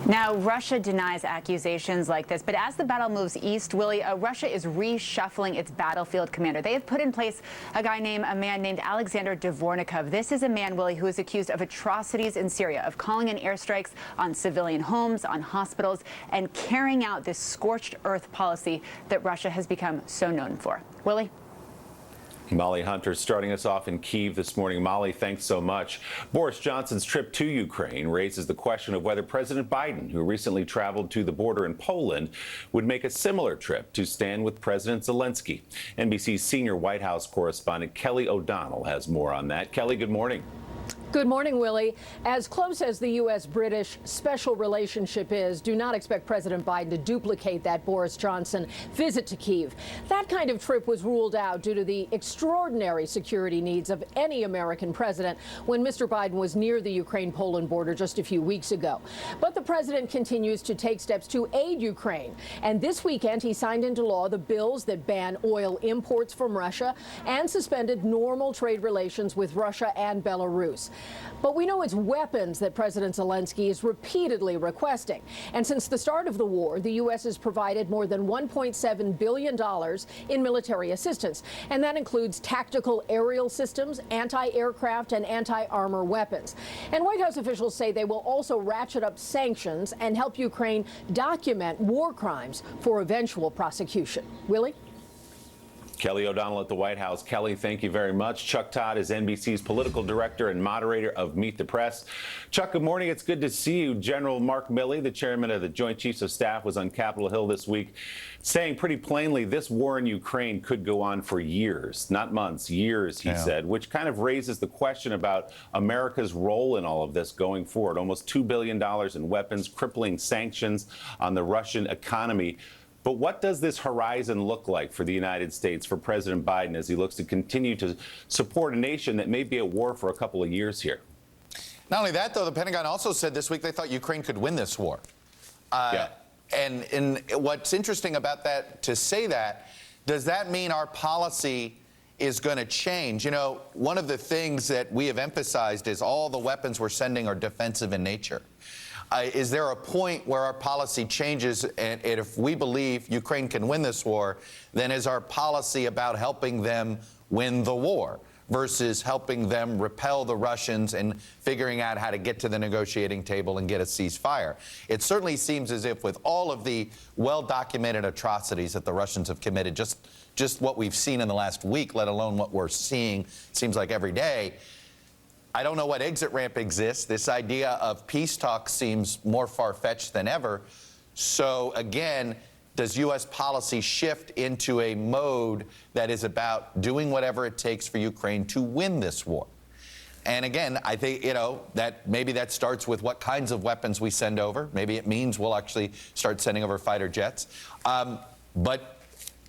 Now, Russia denies accusations like this, but as the battle moves east, Willie, Russia is reshuffling its battlefield commander. They have put in place a man named Alexander Dvornikov. This is a man, Willie, who is accused of atrocities in Syria, of calling in airstrikes on civilian homes, on hospitals, and carrying out this scorched earth policy that Russia has become so known for. Willie? Molly Hunter starting us off in Kyiv this morning. Molly, thanks so much. Boris Johnson's trip to Ukraine raises the question of whether President Biden, who recently traveled to the border in Poland, would make a similar trip to stand with President Zelenskyy. NBC's senior White House correspondent Kelly O'Donnell has more on that. Kelly, good morning. Good morning, Willie. As close as the U.S.-British special relationship is, do not expect President Biden to duplicate that Boris Johnson visit to Kyiv. That kind of trip was ruled out due to the extraordinary security needs of any American president when Mr. Biden was near the Ukraine-Poland border just a few weeks ago. But the president continues to take steps to aid Ukraine. And this weekend, he signed into law the bills that ban oil imports from Russia and suspended normal trade relations with Russia and Belarus. But we know it's weapons that President Zelenskyy is repeatedly requesting. And since the start of the war, the U.S. has provided more than $1.7 billion in military assistance. And that includes tactical aerial systems, anti-aircraft, and anti-armor weapons. And White House officials say they will also ratchet up sanctions and help Ukraine document war crimes for eventual prosecution. Willie? Kelly O'Donnell at the White House. Kelly, thank you very much. Chuck Todd is NBC's political director and moderator of Meet the Press. Chuck, good morning. It's good to see you. General Mark Milley, the chairman of the Joint Chiefs of Staff, was on Capitol Hill this week saying pretty plainly this war in Ukraine could go on for years, not months, years, he said, which kind of raises the question about America's role in all of this going forward. Almost $2 billion in weapons, crippling sanctions on the Russian economy. But what does this horizon look like for the United States, for President Biden, as he looks to continue to support a nation that may be at war for a couple of years here? Not only that, though, the Pentagon also said this week they thought Ukraine could win this war. And what's interesting about that, to say that, does that mean our policy is going to change? You know, one of the things that we have emphasized is all the weapons we're sending are defensive in nature. Is there a point where our policy changes, and if we believe Ukraine can win this war, then is our policy about helping them win the war versus helping them repel the Russians and figuring out how to get to the negotiating table and get a ceasefire? It certainly seems as if with all of the well-documented atrocities that the Russians have committed, just what we've seen in the last week, let alone what we're seeing, seems like every day, I don't know what exit ramp exists. This idea of peace talk seems more far-fetched than ever. So again, does U.S. policy shift into a mode that is about doing whatever it takes for Ukraine to win this war? And again, I think, you know, that maybe that starts with what kinds of weapons we send over. Maybe it means we'll actually start sending over fighter jets. But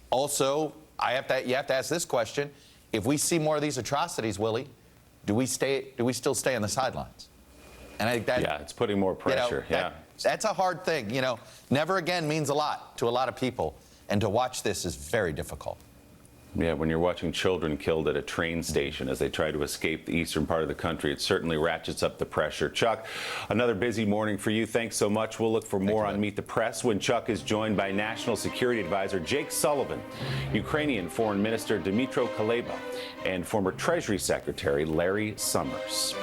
also, you have to ask this question. If we see more of these atrocities, Willie, do we still stay on the sidelines? And I think that, it's putting more pressure. That's a hard thing. You know, never again means a lot to a lot of people, and to watch this is very difficult. Yeah, when you're watching children killed at a train station as they try to escape the eastern part of the country, it certainly ratchets up the pressure. Chuck, another busy morning for you. Thanks so much. We'll look for more on Meet the Press when Chuck is joined by National Security Advisor Jake Sullivan, Ukrainian Foreign Minister Dmytro Kuleba, and former Treasury Secretary Larry Summers.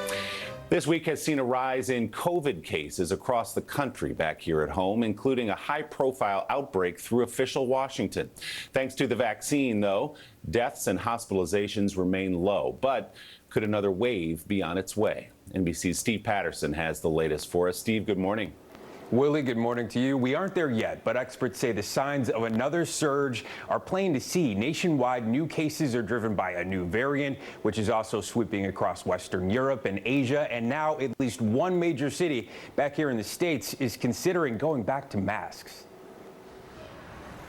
This week has seen a rise in COVID cases across the country back here at home, including a high-profile outbreak through official Washington. Thanks to the vaccine, though, deaths and hospitalizations remain low. But could another wave be on its way? NBC's Steve Patterson has the latest for us. Steve, good morning. Willie, good morning to you. We aren't there yet, but experts say the signs of another surge are plain to see. Nationwide, new cases are driven by a new variant, which is also sweeping across Western Europe and Asia. And now at least one major city back here in the States is considering going back to masks.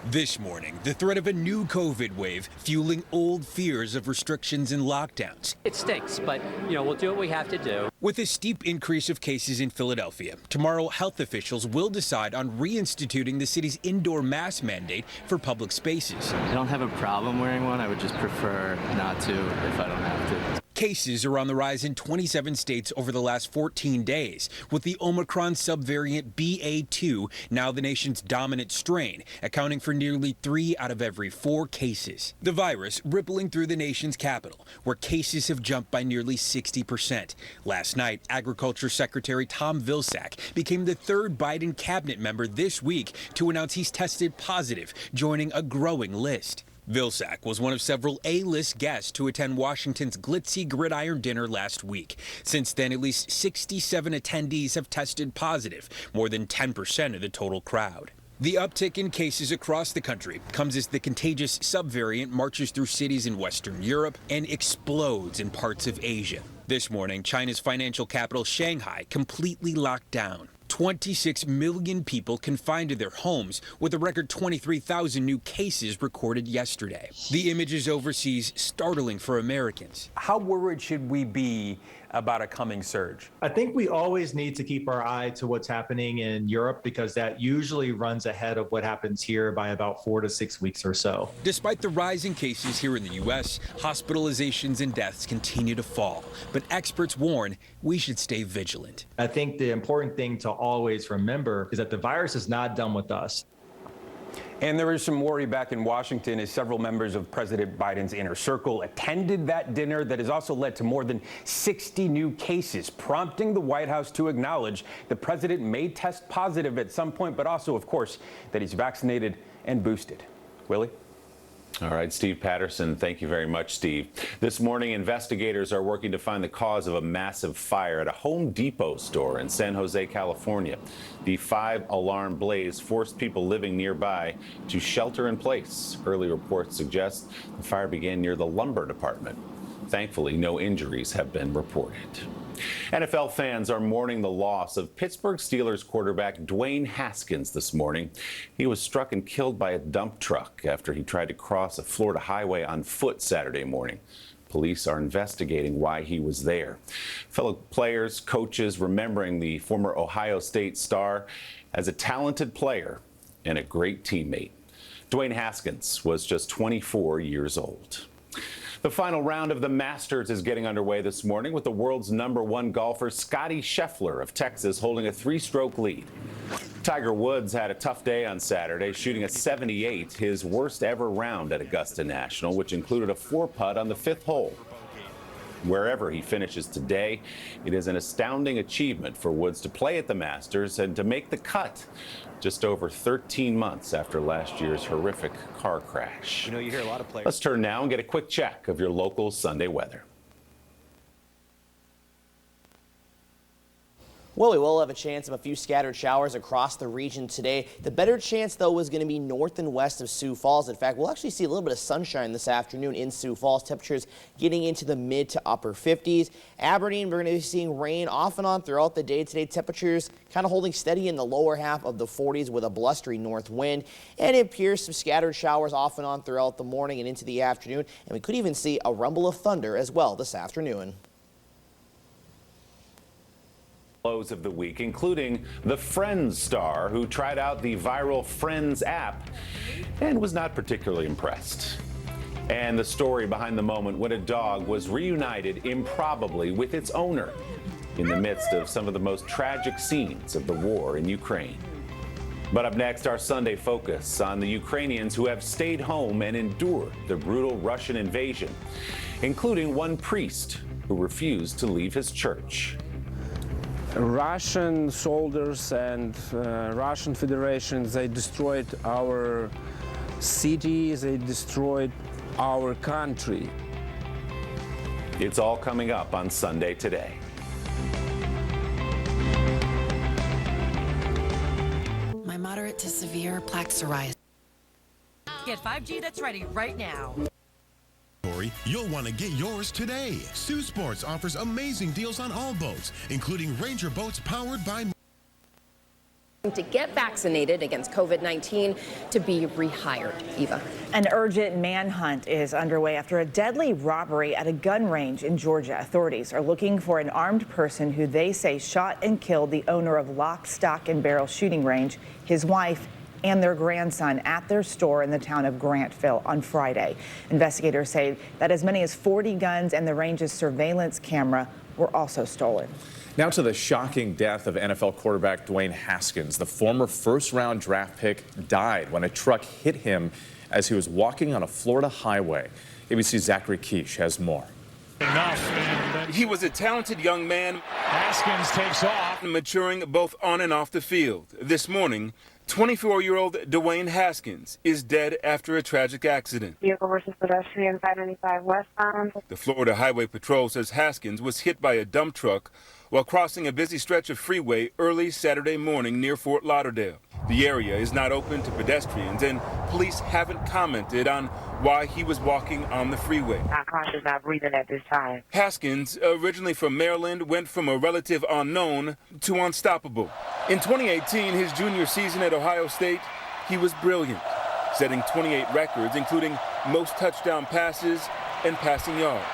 This morning, the threat of a new COVID wave fueling old fears of restrictions and lockdowns. It stinks, but, we'll do what we have to do. With a steep increase of cases in Philadelphia, tomorrow health officials will decide on reinstituting the city's indoor mask mandate for public spaces. I don't have a problem wearing one. I would just prefer not to if I don't have to. Cases are on the rise in 27 states over the last 14 days, with the Omicron subvariant BA2 now the nation's dominant strain, accounting for nearly 3 out of every 4 cases. The virus rippling through the nation's capital, where cases have jumped by nearly 60%. Last night, Agriculture Secretary Tom Vilsack became the 3rd Biden cabinet member this week to announce he's tested positive, joining a growing list. Vilsack was one of several A-list guests to attend Washington's glitzy gridiron dinner last week. Since then, at least 67 attendees have tested positive, more than 10% of the total crowd. The uptick in cases across the country comes as the contagious subvariant marches through cities in Western Europe and explodes in parts of Asia. This morning, China's financial capital, Shanghai, completely locked down. 26 million people confined to their homes, with a record 23,000 new cases recorded yesterday. The images overseas startling for Americans. How worried should we be about a coming surge? I think we always need to keep our eye to what's happening in Europe, because that usually runs ahead of what happens here by about 4 to 6 weeks or so. Despite the rising cases here in the U.S., hospitalizations and deaths continue to fall. But experts warn we should stay vigilant. I think the important thing to always remember is that the virus is not done with us. And there is some worry back in Washington as several members of President Biden's inner circle attended that dinner that has also led to more than 60 new cases, prompting the White House to acknowledge the president may test positive at some point, but also, of course, that he's vaccinated and boosted. Willie? All right, Steve Patterson, thank you very much, Steve. This morning, investigators are working to find the cause of a massive fire at a Home Depot store in San Jose, California. The 5-alarm blaze forced people living nearby to shelter in place. Early reports suggest the fire began near the lumber department. Thankfully, no injuries have been reported. NFL fans are mourning the loss of Pittsburgh Steelers quarterback Dwayne Haskins this morning. He was struck and killed by a dump truck after he tried to cross a Florida highway on foot Saturday morning. Police are investigating why he was there. Fellow players, coaches remembering the former Ohio State star as a talented player and a great teammate. Dwayne Haskins was just 24 years old. The final round of the Masters is getting underway this morning with the world's #1 golfer Scottie Scheffler of Texas holding a 3-stroke lead. Tiger Woods had a tough day on Saturday, shooting a 78, his worst ever round at Augusta National, which included a 4-putt on the 5th hole. Wherever he finishes today, it is an astounding achievement for Woods to play at the Masters and to make the cut just over 13 months after last year's horrific car crash. You know, you hear a lot of players. Let's turn now and get a quick check of your local Sunday weather. Well, we will have a chance of a few scattered showers across the region today. The better chance, though, is going to be north and west of Sioux Falls. In fact, we'll actually see a little bit of sunshine this afternoon in Sioux Falls. Temperatures getting into the mid to upper 50s. Aberdeen, we're going to be seeing rain off and on throughout the day today. Temperatures kind of holding steady in the lower half of the 40s with a blustery north wind. And it appears some scattered showers off and on throughout the morning and into the afternoon. And we could even see a rumble of thunder as well this afternoon. Close of the week, including the Friends star who tried out the viral Friends app and was not particularly impressed. And the story behind the moment when a dog was reunited improbably with its owner in the midst of some of the most tragic scenes of the war in Ukraine. But up next, our Sunday focus on the Ukrainians who have stayed home and endured the brutal Russian invasion, including one priest who refused to leave his church. Russian soldiers and Russian Federation, they destroyed our city, they destroyed our country. It's all coming up on Sunday Today. My moderate to severe plaque psoriasis. Get 5G that's ready right now. You'll want to get yours today. Sioux Sports offers amazing deals on all boats, including Ranger boats powered by to get vaccinated against COVID-19 to be rehired. Eva. An urgent manhunt is underway after a deadly robbery at a gun range in Georgia. Authorities are looking for an armed person who they say shot and killed the owner of Lock, Stock and Barrel Shooting Range, his wife, and their grandson at their store in the town of Grantville on Friday. Investigators say that as many as 40 guns and the range's surveillance camera were also stolen. Now to the shocking death of NFL quarterback Dwayne Haskins. The former first-round draft pick died when a truck hit him as he was walking on a Florida highway. ABC's Zachary Keish has more. He was a talented young man. Haskins takes off, maturing both on and off the field. This morning, 24-year-old Dwayne Haskins is dead after a tragic accident. Vehicle versus pedestrian 595 westbound. The Florida Highway Patrol says Haskins was hit by a dump truck while crossing a busy stretch of freeway early Saturday morning near Fort Lauderdale. The area is not open to pedestrians, and police haven't commented on why he was walking on the freeway. Not conscious, not breathing at this time. Haskins, originally from Maryland, went from a relative unknown to unstoppable. In 2018, his junior season at Ohio State, he was brilliant, setting 28 records, including most touchdown passes and passing yards.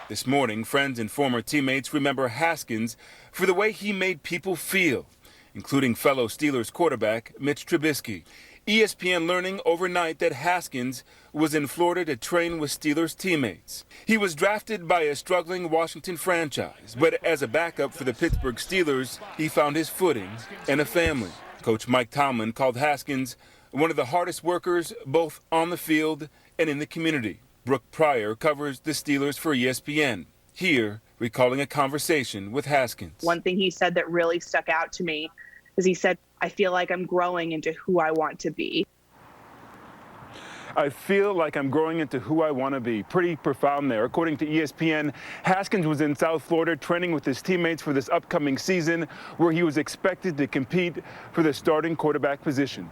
This morning, friends and former teammates remember Haskins for the way he made people feel, including fellow Steelers quarterback Mitch Trubisky. ESPN learning overnight that Haskins was in Florida to train with Steelers teammates. He was drafted by a struggling Washington franchise, but as a backup for the Pittsburgh Steelers, he found his footing and a family. Coach Mike Tomlin called Haskins one of the hardest workers both on the field and in the community. Brooke Pryor covers the Steelers for ESPN. Here, recalling a conversation with Haskins. One thing he said that really stuck out to me is he said, "I feel like I'm growing into who I want to be." I feel like I'm growing into who I want to be. Pretty profound there. According to ESPN, Haskins was in South Florida training with his teammates for this upcoming season, where he was expected to compete for the starting quarterback position.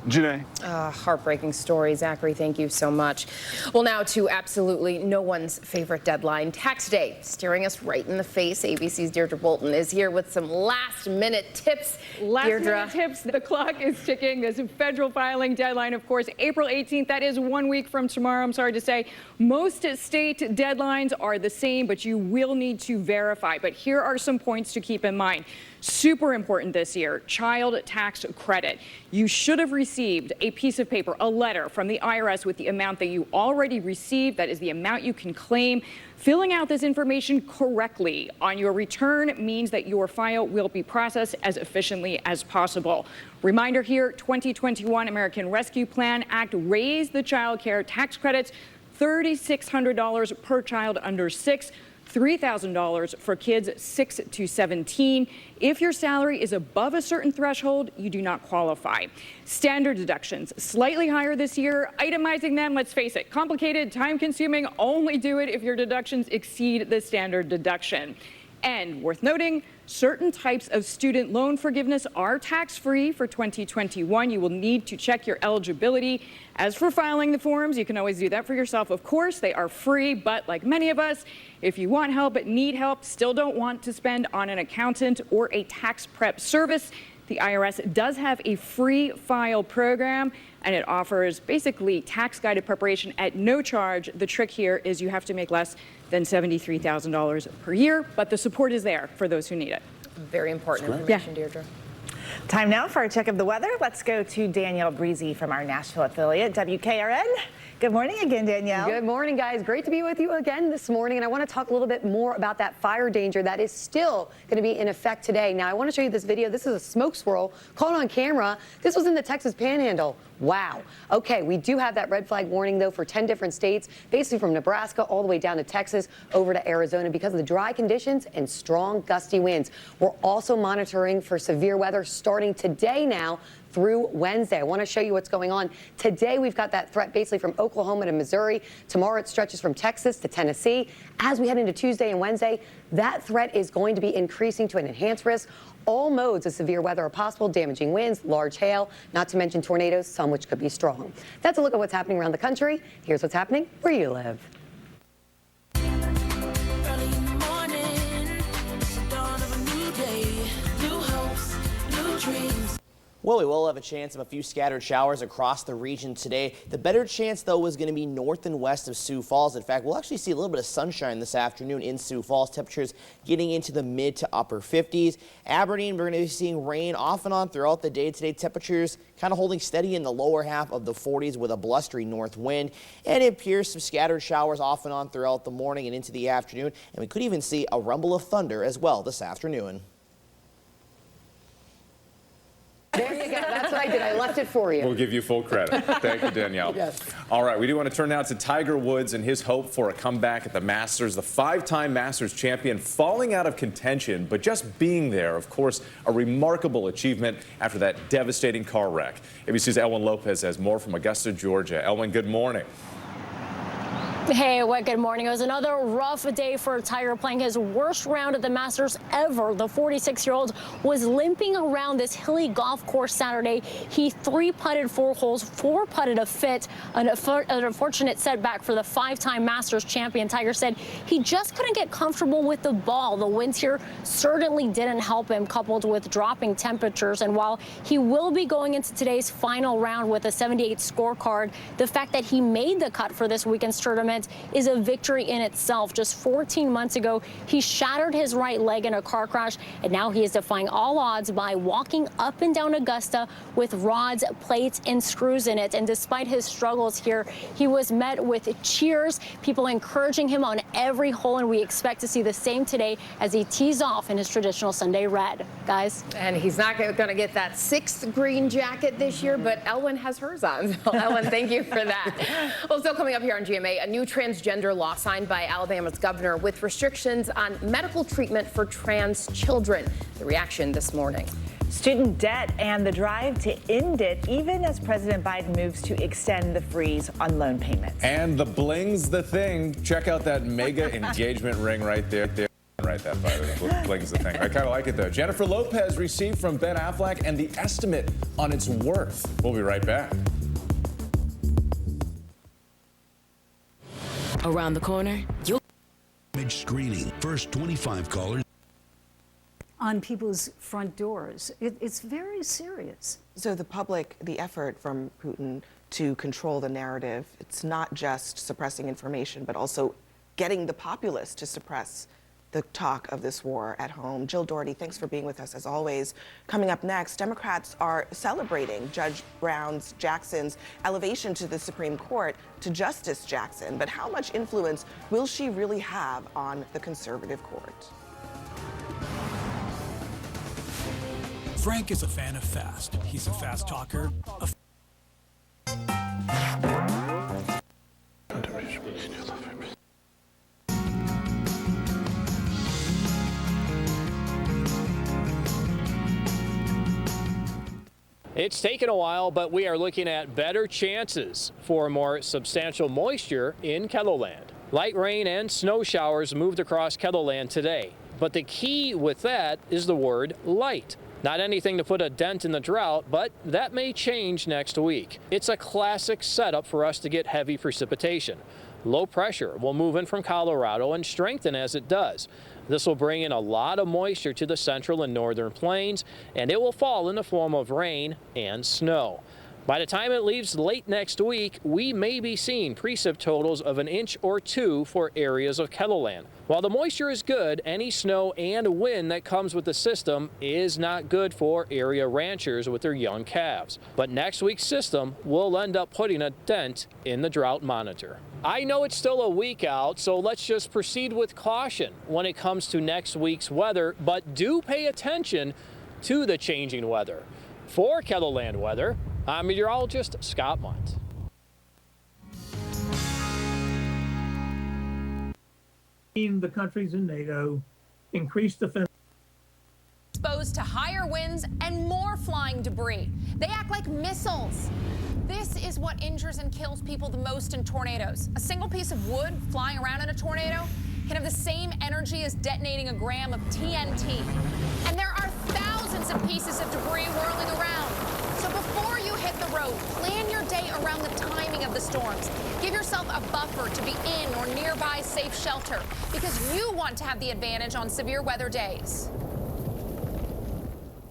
Janae. Heartbreaking story. Zachary, thank you so much. Well, now to absolutely no one's favorite deadline, tax day, staring us right in the face. ABC's Deirdre Bolton is here with some last-minute tips. Last-minute tips. The clock is ticking. There's a federal filing deadline, of course, April 18th. That is 1 week from tomorrow. I'm sorry to say. Most state deadlines are the same, but you will need to verify. But here are some points to keep in mind. Super important this year, child tax credit. You should have received a piece of paper, a letter from the IRS with the amount that you already received. That is the amount you can claim. Filling out this information correctly on your return means that your file will be processed as efficiently as possible. Reminder here, 2021 American Rescue Plan Act raised the child care tax credits $3,600 per child under 6. $3,000 for kids 6 to 17. If your salary is above a certain threshold, you do not qualify. Standard deductions, slightly higher this year. Itemizing them, let's face it, complicated, time-consuming. Only do it if your deductions exceed the standard deduction. And worth noting, certain types of student loan forgiveness are tax-free for 2021. You will need to check your eligibility. As for filing the forms, you can always do that for yourself. Of course, they are free, but like many of us, if you want help but need help, still don't want to spend on an accountant or a tax prep service, the IRS does have a free file program, and it offers basically tax-guided preparation at no charge. The trick here is you have to make less than $73,000 per year, but the support is there for those who need it. Very important information, Deirdre. Time now for a check of the weather. Let's go to Danielle Breezy from our Nashville affiliate, WKRN. Good morning again, Danielle. Good morning, guys. Great to be with you again this morning. And I want to talk a little bit more about that fire danger that is still going to be in effect today. Now, I want to show you this video. This is a smoke swirl caught on camera. This was in the Texas Panhandle. Wow. Okay, we do have that red flag warning, though, for 10 different states, basically from Nebraska all the way down to Texas, over to Arizona because of the dry conditions and strong gusty winds. We're also monitoring for severe weather starting today now through Wednesday. I want to show you what's going on. Today, we've got that threat basically from Oklahoma to Missouri. Tomorrow, it stretches from Texas to Tennessee. As we head into Tuesday and Wednesday, that threat is going to be increasing to an enhanced risk. All modes of severe weather are possible, damaging winds, large hail, not to mention tornadoes, some which could be strong. That's a look at what's happening around the country. Here's what's happening where you live. Early in the morning, it's the dawn of a new day, new hopes, new dreams. Well, we will have a chance of a few scattered showers across the region today. The better chance, though, is going to be north and west of Sioux Falls. In fact, we'll actually see a little bit of sunshine this afternoon in Sioux Falls. Temperatures getting into the mid to upper 50s. Aberdeen, we're going to be seeing rain off and on throughout the day today. Temperatures kind of holding steady in the lower half of the 40s with a blustery north wind. And it appears some scattered showers off and on throughout the morning and into the afternoon. And we could even see a rumble of thunder as well this afternoon. There you go. That's what I did. I left it for you. We'll give you full credit. Thank you, Danielle. Yes. All right, we do want to turn now to Tiger Woods and his hope for a comeback at the Masters. The 5-time Masters champion falling out of contention, but just being there, of course, a remarkable achievement after that devastating car wreck. ABC's Elwin Lopez has more from Augusta, Georgia. Elwin, good morning. Hey, good morning. It was another rough day for Tiger, playing his worst round at the Masters ever. The 46-year-old was limping around this hilly golf course Saturday. He 3-putted 4 holes, 4-putted a fit, an unfortunate setback for the 5-time Masters champion. Tiger said he just couldn't get comfortable with the ball. The winds here certainly didn't help him, coupled with dropping temperatures. And while he will be going into today's final round with a 78 scorecard, the fact that he made the cut for this weekend's tournament is a victory in itself. Just 14 months ago, he shattered his right leg in a car crash, and now he is defying all odds by walking up and down Augusta with rods, plates, and screws in it. And despite his struggles here, he was met with cheers, people encouraging him on every hole, and we expect to see the same today as he tees off in his traditional Sunday red. Guys? And he's not going to get that 6th green jacket this year, but Elwin has hers on. So, Elwin, thank you for that. Well, still coming up here on GMA, a new transgender law signed by Alabama's governor with restrictions on medical treatment for trans children. The reaction this morning. Student debt and the drive to end it, even as President Biden moves to extend the freeze on loan payments. And the bling's the thing. Check out that mega engagement ring right there. Right, that by the way. Bling's the thing. I kind of like it, though. Jennifer Lopez received from Ben Affleck and the estimate on its worth. We'll be right back. Around the corner, you'll image screening. First 25 callers on people's front doors. It's very serious. So the public, the effort from Putin to control the narrative, it's not just suppressing information, but also getting the populace to suppress the talk of this war at home. Jill Doherty, thanks for being with us as always. Coming up next, Democrats are celebrating Judge Jackson's elevation to the Supreme Court to Justice Jackson. But how much influence will she really have on the conservative court? Frank is a fan of fast. He's a fast talker. It's taken a while, but we are looking at better chances for more substantial moisture in KELOland. Light rain and snow showers moved across KELOland today. But the key with that is the word light. Not anything to put a dent in the drought, but that may change next week. It's a classic setup for us to get heavy precipitation. Low pressure will move in from Colorado and strengthen as it does. This will bring in a lot of moisture to the central and northern plains, and it will fall in the form of rain and snow. By the time it leaves late next week, we may be seeing precip totals of 1 inch or 2 for areas of KELOland. While the moisture is good, any snow and wind that comes with the system is not good for area ranchers with their young calves. But next week's system will end up putting a dent in the drought monitor. I know it's still a week out, so let's just proceed with caution when it comes to next week's weather, but do pay attention to the changing weather. For KELOland weather, I'm meteorologist Scott Munt. The countries in NATO increased defense. Exposed to higher winds and more flying debris. They act like missiles. This is what injures and kills people the most in tornadoes. A single piece of wood flying around in a tornado can have the same energy as detonating a gram of TNT. And there are thousands of pieces of debris whirling around. So before you hit the road, plan your day around the timing of the storms. Give yourself a buffer to be in or nearby safe shelter, because you want to have the advantage on severe weather days.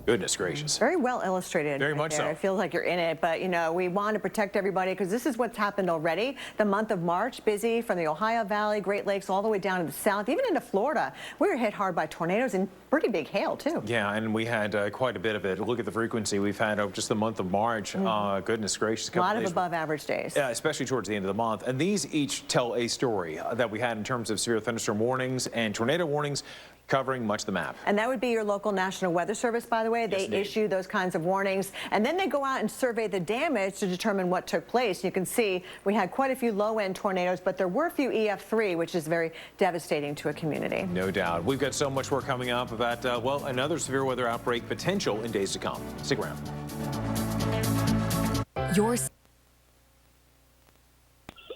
Goodness gracious. Very well illustrated. Very right much there. so. It feels like you're in it, but you know, we want to protect everybody because this is what's happened already. The month of March, busy from the Ohio Valley, Great Lakes, all the way down to the south, even into Florida. We were hit hard by tornadoes and pretty big hail, too. Yeah, and we had quite a bit of it. Look at the frequency we've had over just the month of March. Goodness gracious. A lot of above average days. Yeah, especially towards the end of the month. And these each tell a story that we had in terms of severe thunderstorm warnings and tornado warnings, covering much of the map. And that would be your local National Weather Service, by the way. They issue those kinds of warnings, and then they go out and survey the damage to determine what took place. You can see we had quite a few low-end tornadoes, but there were a few EF3, which is very devastating to a community. No doubt. We've got so much more coming up about, well, another severe weather outbreak potential in days to come. Stick around.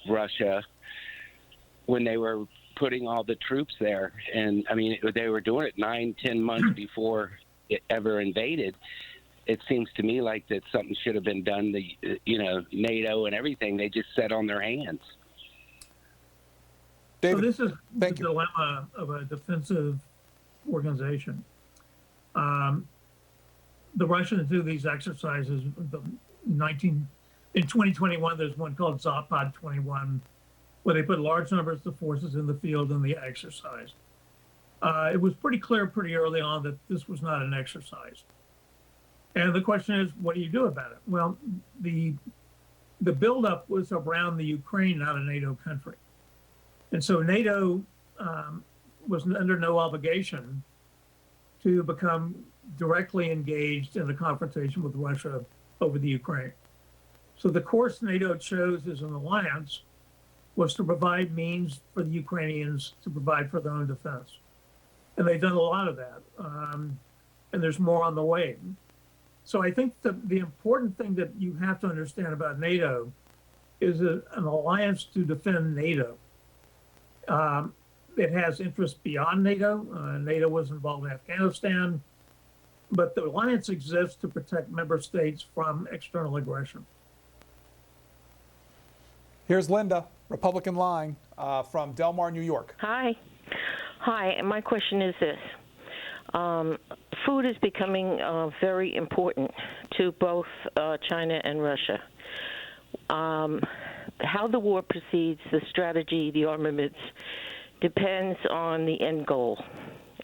Russia, when they were putting all the troops there, and I mean they were doing it 9-10 months before it ever invaded. It seems to me like that something should have been done. NATO and everything, they just sat on their hands. David, so this is the dilemma of a defensive organization. The Russians do these exercises. In 2021, there's one called Zapad 21. Where they put large numbers of forces in the field and the exercise. It was pretty clear pretty early on that this was not an exercise. And the question is, what do you do about it? Well, the buildup was around the Ukraine, not a NATO country. And so NATO was under no obligation to become directly engaged in a confrontation with Russia over the Ukraine. So the course NATO chose as an alliance was to provide means for the Ukrainians to provide for their own defense. And they've done a lot of that. And there's more on the way. So I think the important thing that you have to understand about NATO is an alliance to defend NATO. It has interests beyond NATO. NATO was involved in Afghanistan. But the alliance exists to protect member states from external aggression. Here's Linda, Republican line from Del Mar, New York. Hi. And my question is this. Food is becoming very important to both China and Russia. How the war proceeds, the strategy, the armaments, depends on the end goal.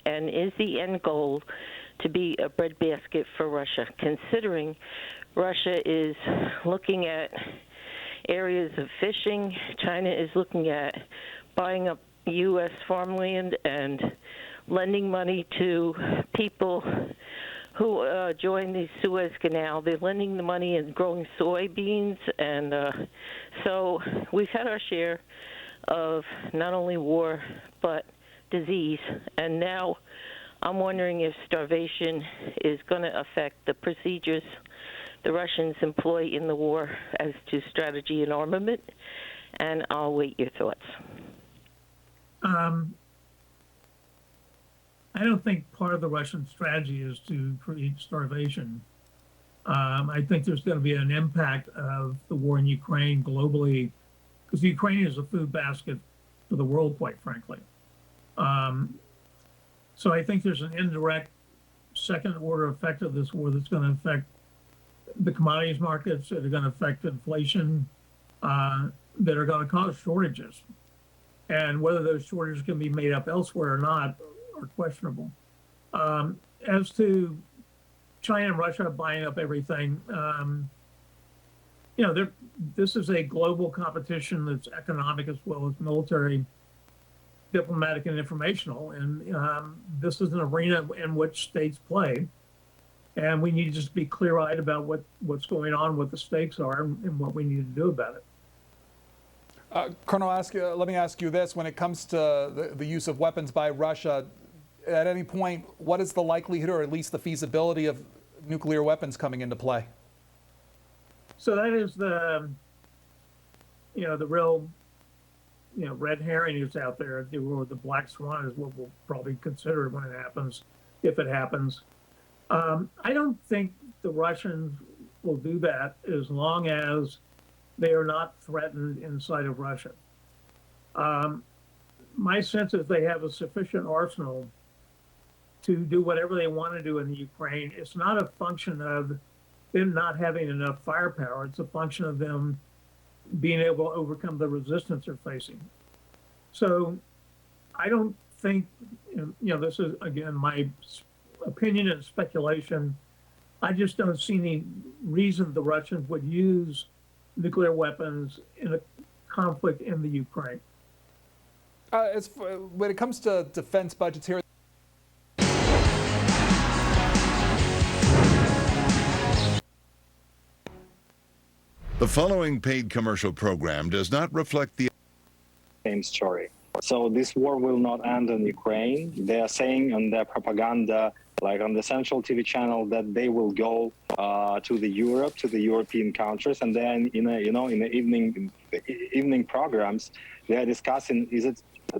And is the end goal to be a breadbasket for Russia, considering Russia is looking at areas of fishing. China is looking at buying up U.S. farmland and lending money to people who join the Suez Canal. They're lending the money and growing soybeans. And so we've had our share of not only war, but disease. And now I'm wondering if starvation is going to affect the procedures the Russians employ in the war as to strategy and armament, and I'll wait your thoughts. I don't think part of the Russian strategy is to create starvation. I think there's going to be an impact of the war in Ukraine globally, because Ukraine is a food basket for the world, quite frankly. So I think there's an indirect second-order effect of this war that's going to affect the commodities markets, that are going to affect inflation, that are going to cause shortages. And whether those shortages can be made up elsewhere or not are questionable. As to China and Russia buying up everything, this is a global competition that's economic as well as military, diplomatic, and informational. And this is an arena in which states play. And we need to just be clear-eyed about what's going on, what the stakes are, and what we need to do about it. Colonel, let me ask you this. When it comes to the use of weapons by Russia, at any point, what is the likelihood or at least the feasibility of nuclear weapons coming into play? So that is the real, red herring is out there, or the black swan is what we'll probably consider when it happens, if it happens. I don't think the Russians will do that as long as they are not threatened inside of Russia. My sense is they have a sufficient arsenal to do whatever they want to do in the Ukraine. It's not a function of them not having enough firepower. It's a function of them being able to overcome the resistance they're facing. So I don't think, this is, again, my opinion and speculation. I just don't see any reason the Russians would use nuclear weapons in a conflict in the Ukraine. When it comes to defense budgets here, the following paid commercial program does not reflect the same story. So this war will not end in Ukraine. They are saying on their propaganda, like on the central TV channel, that they will go to the European countries, and then in the evening programs, they are discussing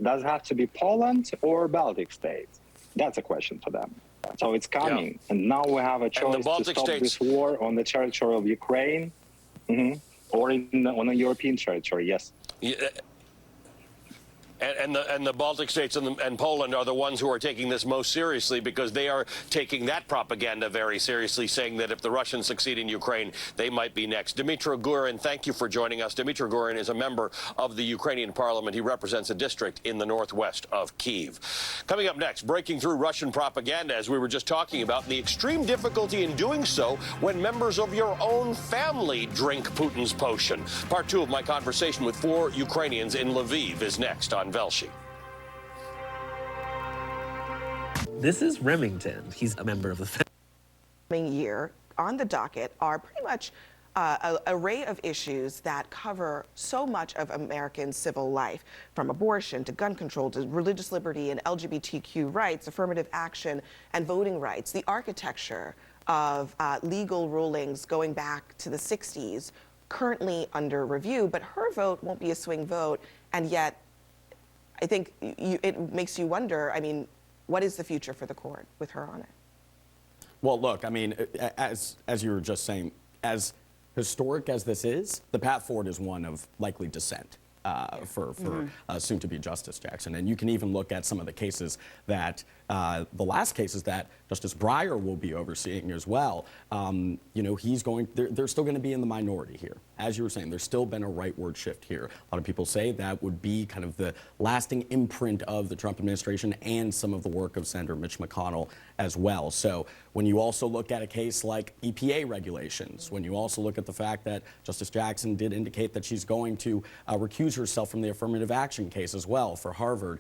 does it have to be Poland or Baltic states? That's a question for them. So it's coming, and now we have a choice to stop this war on the territory of Ukraine, or on a European territory. Yes. Yeah. And the Baltic states and Poland are the ones who are taking this most seriously, because they are taking that propaganda very seriously, saying that if the Russians succeed in Ukraine, they might be next. Dmitry Gurin, thank you for joining us. Dmitry Gurin is a member of the Ukrainian parliament. He represents a district in the northwest of Kyiv. Coming up next, breaking through Russian propaganda, as we were just talking about, and the extreme difficulty in doing so when members of your own family drink Putin's potion. Part 2 of my conversation with 4 Ukrainians in Lviv is next on Velshi. This is Remington. He's a member of the family. Year on the docket are pretty much an array of issues that cover so much of American civil life, from abortion to gun control to religious liberty and LGBTQ rights, affirmative action and voting rights, the architecture of legal rulings going back to the 60s, currently under review. But her vote won't be a swing vote, and yet I think it makes you wonder, what is the future for the court with her on it? Well, look, as you were just saying, as historic as this is, the path forward is one of likely dissent for soon-to-be Justice Jackson. And you can even look at some of the cases that, the last cases that Justice Breyer will be overseeing as well. They're still going to be in the minority here. As you were saying, there's still been a rightward shift here. A lot of people say that would be kind of the lasting imprint of the Trump administration and some of the work of Senator Mitch McConnell as well. So when you also look at a case like EPA regulations, when you also look at the fact that Justice Jackson did indicate that she's going to recuse herself from the affirmative action case as well for Harvard,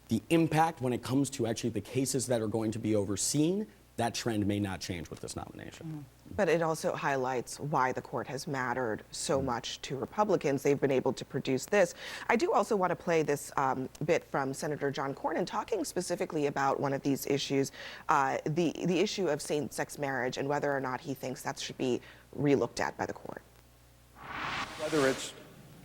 the impact when it comes to actually the cases that are going to be overseen, that trend may not change with this nomination. But it also highlights why the court has mattered so much to Republicans. They've been able to produce this. I do also want to play this bit from Senator John Cornyn talking specifically about one of these issues, the issue of same-sex marriage and whether or not he thinks that should be relooked at by the court. Whether it's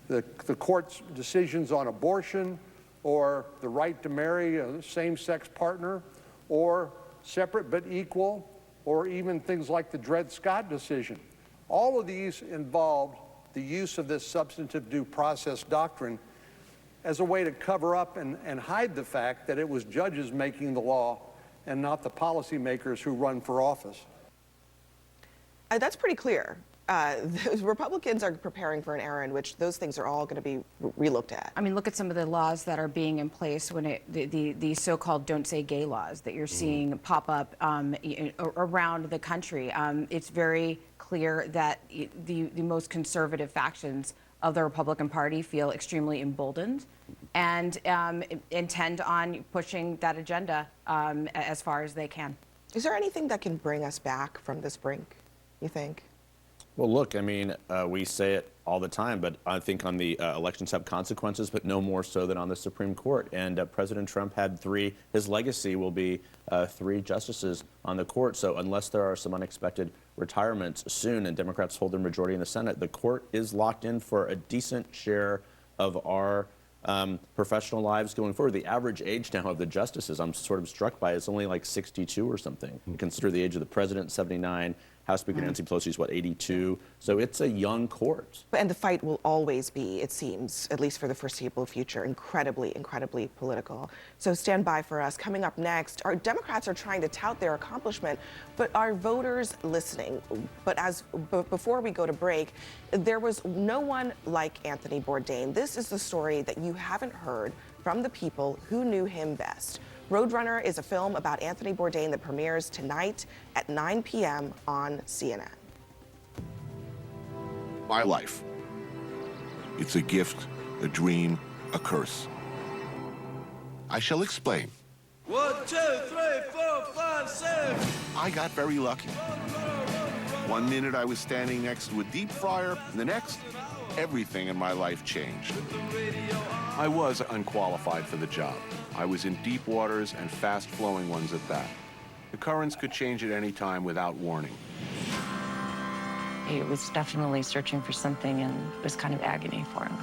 the court's decisions on abortion, or the right to marry a same-sex partner, or separate but equal, or even things like the Dred Scott decision. All of these involved the use of this substantive due process doctrine as a way to cover up and hide the fact that it was judges making the law and not the policymakers who run for office. That's pretty clear. The Republicans are preparing for an era in which those things are all going to be relooked at. Look at some of the laws that are being in place when the so-called "Don't Say Gay" laws that you're seeing pop up around the country. It's very clear that the most conservative factions of the Republican Party feel extremely emboldened and intend on pushing that agenda as far as they can. Is there anything that can bring us back from this brink, you think? Well, look, we say it all the time, but I think on the elections have consequences, but no more so than on the Supreme Court. And President Trump had 3, his legacy will be 3 justices on the court. So unless there are some unexpected retirements soon and Democrats hold their majority in the Senate, the court is locked in for a decent share of our professional lives going forward. The average age now of the justices, I'm sort of struck by, is only like 62 or something. And consider the age of the president, 79, House Speaker Nancy Pelosi's, what, 82? So it's a young court. And the fight will always be, it seems, at least for the foreseeable future, incredibly political. So stand by for us. Coming up next, our Democrats are trying to tout their accomplishment, but are voters listening? But before we go to break, there was no one like Anthony Bourdain. This is the story that you haven't heard from the people who knew him best. Roadrunner is a film about Anthony Bourdain that premieres tonight at 9 p.m. on CNN. My life. It's a gift, a dream, a curse. I shall explain. 1, 2, 3, 4, 5, 6. I got very lucky. One minute I was standing next to a deep fryer, and the next, everything in my life changed. I was unqualified for the job. I was in deep waters and fast-flowing ones at that. The currents could change at any time without warning. He was definitely searching for something, and it was kind of agony for him.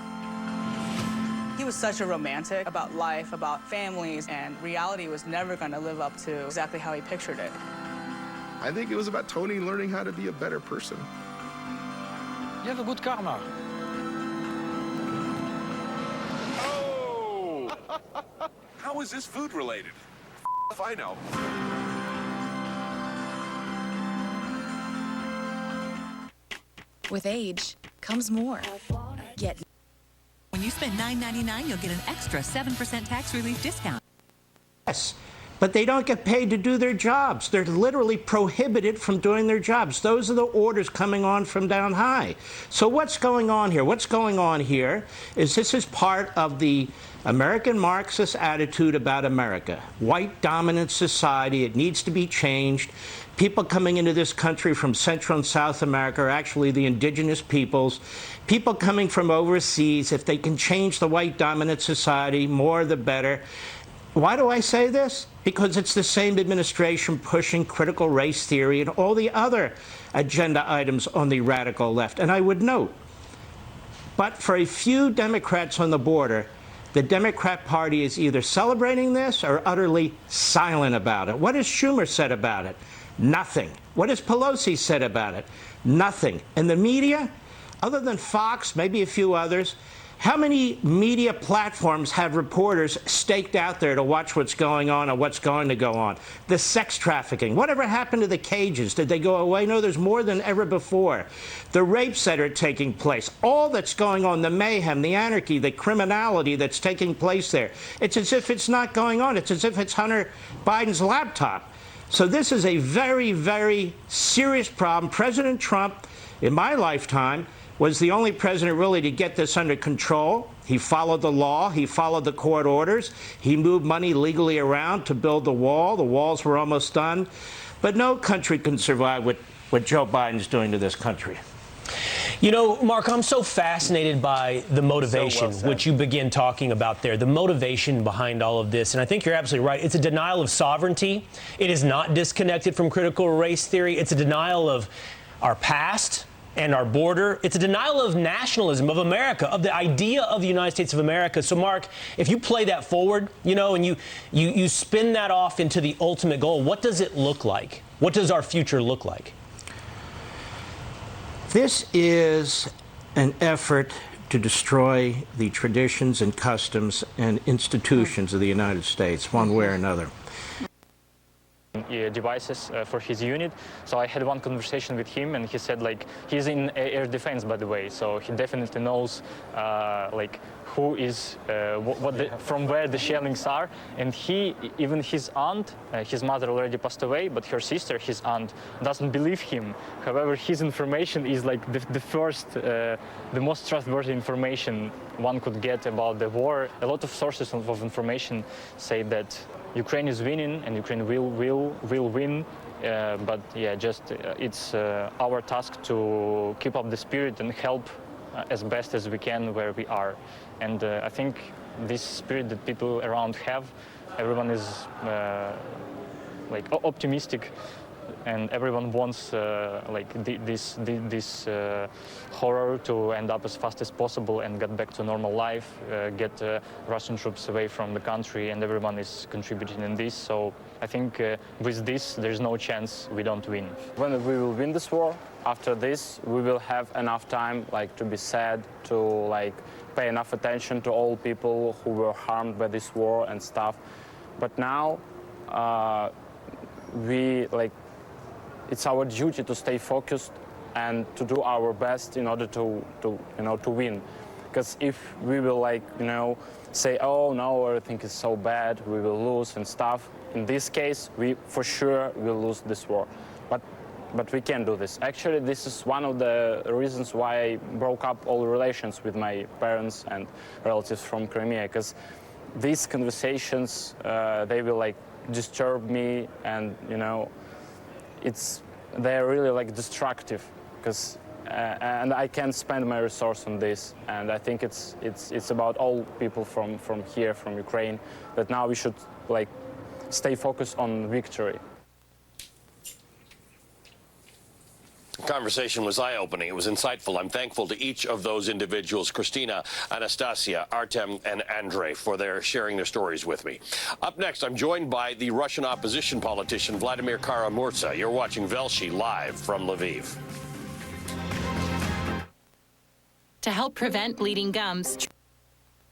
He was such a romantic about life, about families, and reality was never going to live up to exactly how he pictured it. I think it was about Tony learning how to be a better person. You have a good karma. Oh! How is this food related? If I know. With age comes more. Get When you spend $9.99, you'll get an extra 7% tax relief discount. Yes, but they don't get paid to do their jobs. They're literally prohibited from doing their jobs. Those are the orders coming on from down high. So what's going on here? What's going on here is this is part of the American Marxist attitude about America. White dominant society, it needs to be changed. People coming into this country from Central and South America are actually the indigenous peoples. People coming from overseas, if they can change the white dominant society, more the better. Why do I say this? Because it's the same administration pushing critical race theory and all the other agenda items on the radical left. And I would note, but for a few Democrats on the border, the Democrat Party is either celebrating this or utterly silent about it. What has Schumer said about it? Nothing. What has Pelosi said about it? Nothing. And the media, other than Fox, maybe a few others, how many media platforms have reporters staked out there to watch what's going on or what's going to go on? The sex trafficking. Whatever happened to the cages? Did they go away? No, there's more than ever before. The rapes that are taking place, all that's going on, the mayhem, the anarchy, the criminality that's taking place there. It's as if it's not going on. It's as if it's Hunter Biden's laptop. So this is a very, very serious problem. President Trump, in my lifetime, was the only president really to get this under control. He followed the law. He followed the court orders. He moved money legally around to build the wall. The walls were almost done. But no country can survive what Joe Biden's doing to this country. You know, Mark, I'm so fascinated by the motivation, which you begin talking about there, the motivation behind all of this. And I think you're absolutely right. It's a denial of sovereignty. It is not disconnected from critical race theory. It's a denial of our past and our border. It's a denial of nationalism, of America, of the idea of the United States of America. So, Mark, if you play that forward, you know, and you spin that off into the ultimate goal, what does it look like? What does our future look like? This is an effort to destroy the traditions and customs and institutions of the United States, one way or another. Devices for his unit. So I had one conversation with him, and he said, like, he's in air defense, by the way, so he definitely knows like who is from where the shellings are. And even his aunt, his mother already passed away, but her sister, his aunt, doesn't believe him. However, his information is like the most trustworthy information one could get about the war. A lot of sources of information say that Ukraine is winning and Ukraine will win, but yeah, it's our task to keep up the spirit and help as best as we can where we are. And I think this spirit that people around have, everyone is like optimistic and everyone wants this horror to end up as fast as possible and get back to normal life, get Russian troops away from the country, and everyone is contributing in this. So I think with this, there's no chance we don't win. When we will win this war, after this, we will have enough time to be sad, to pay enough attention to all people who were harmed by this war and stuff. But now, it's our duty to stay focused and to do our best in order to win. Because if we will say, oh no, everything is so bad, we will lose and stuff, in this case, we for sure will lose this war. But we can do this. Actually, this is one of the reasons why I broke up all relations with my parents and relatives from Crimea, because these conversations, they will disturb me, and they're really destructive, because and I can't spend my resource on this. And I think it's about all people from here, from Ukraine, that now we should stay focused on victory. The conversation was eye-opening. It was insightful. I'm thankful to each of those individuals, Christina, Anastasia, Artem, and Andrei, for their sharing their stories with me. Up next, I'm joined by the Russian opposition politician, Vladimir Kara-Murza. You're watching Velshi live from Lviv. To help prevent bleeding gums.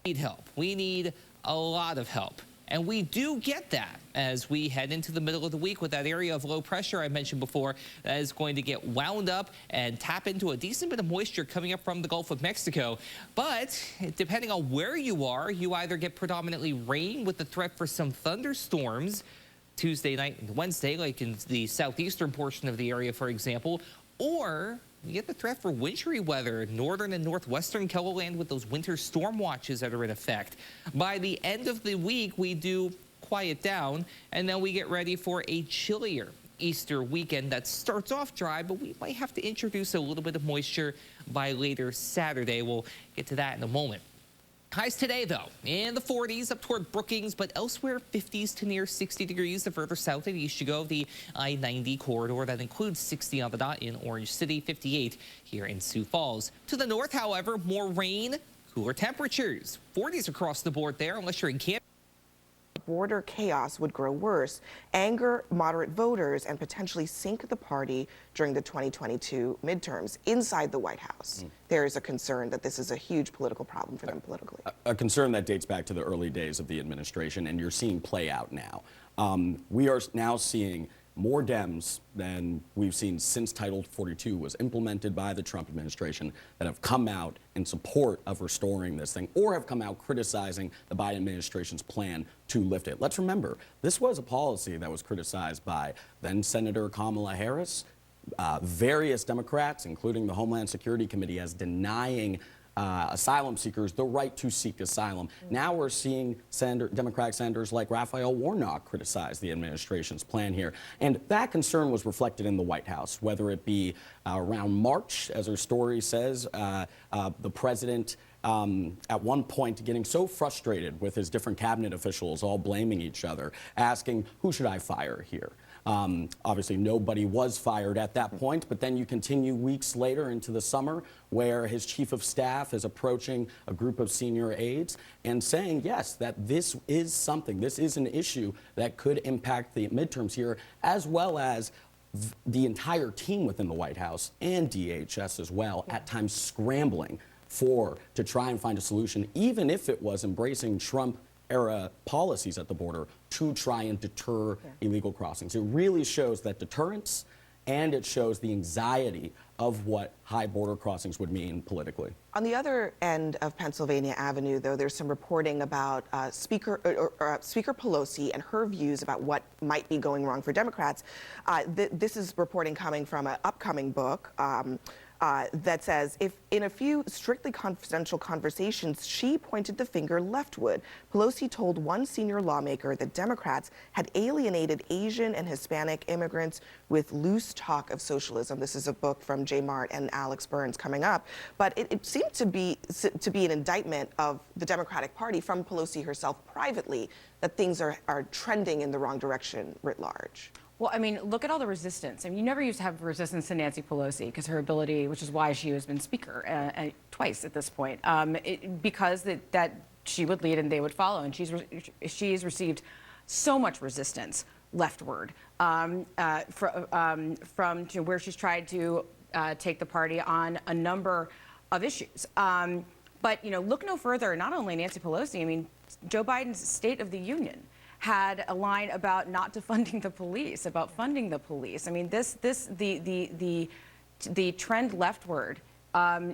We need help. We need a lot of help. And we do get that as we head into the middle of the week with that area of low pressure I mentioned before that is going to get wound up and tap into a decent bit of moisture coming up from the Gulf of Mexico. But depending on where you are, you either get predominantly rain with the threat for some thunderstorms Tuesday night and Wednesday, like in the southeastern portion of the area, for example, or you get the threat for wintry weather, northern and northwestern KELO with those winter storm watches that are in effect. By the end of the week, we do quiet down, and then we get ready for a chillier Easter weekend that starts off dry, but we might have to introduce a little bit of moisture by later Saturday. We'll get to that in a moment. Highs today, though, in the 40s up toward Brookings, but elsewhere 50s to near 60 degrees the further south and east you go. The I-90 corridor that includes 60 on the dot in Orange City, 58 here in Sioux Falls. To the north, however, more rain, cooler temperatures. 40s across the board there, unless you're in Canada. Border chaos would grow worse, anger moderate voters, and potentially sink the party during the 2022 midterms inside the White House. There is a concern that this is a huge political problem for them politically. A concern that dates back to the early days of the administration, and you're seeing play out now. We are now seeing more Dems than we've seen since Title 42 was implemented by the Trump administration that have come out in support of restoring this thing, or have come out criticizing the Biden administration's plan to lift it. Let's remember, this was a policy that was criticized by then Senator Kamala Harris, various Democrats, including the Homeland Security Committee, as denying asylum seekers the right to seek asylum. Now we're seeing Democratic senators like Raphael Warnock criticize the administration's plan here. And that concern was reflected in the White House, whether it be around March, as our story says, the president at one point getting so frustrated with his different cabinet officials all blaming each other, asking, who should I fire here? Obviously, nobody was fired at that point, but then you continue weeks later into the summer where his chief of staff is approaching a group of senior aides and saying, yes, that this is something, this is an issue that could impact the midterms here, as well as the entire team within the White House and DHS as well, at times scrambling to try and find a solution, even if it was embracing Trump-era policies at the border to try and deter illegal crossings. It really shows that deterrence, and it shows the anxiety of what high border crossings would mean politically. On the other end of Pennsylvania Avenue, though, there's some reporting about Speaker Pelosi and her views about what might be going wrong for Democrats. This is reporting coming from an upcoming book that says, if in a few strictly confidential conversations, she pointed the finger leftward. Pelosi told one senior lawmaker that Democrats had alienated Asian and Hispanic immigrants with loose talk of socialism. This is a book from Jay Mart and Alex Burns coming up. But it seemed to be an indictment of the Democratic Party from Pelosi herself privately, that things are trending in the wrong direction writ large. Well, I mean, look at all the resistance. I mean, you never used to have resistance to Nancy Pelosi because her ability, which is why she has been speaker twice at this point, because that she would lead and they would follow. And she's received so much resistance leftward from where she's tried to take the party on a number of issues. But, you know, look no further, not only Nancy Pelosi, I mean, Joe Biden's State of the Union had a line about not defunding the police, about funding the police. I mean, the trend leftward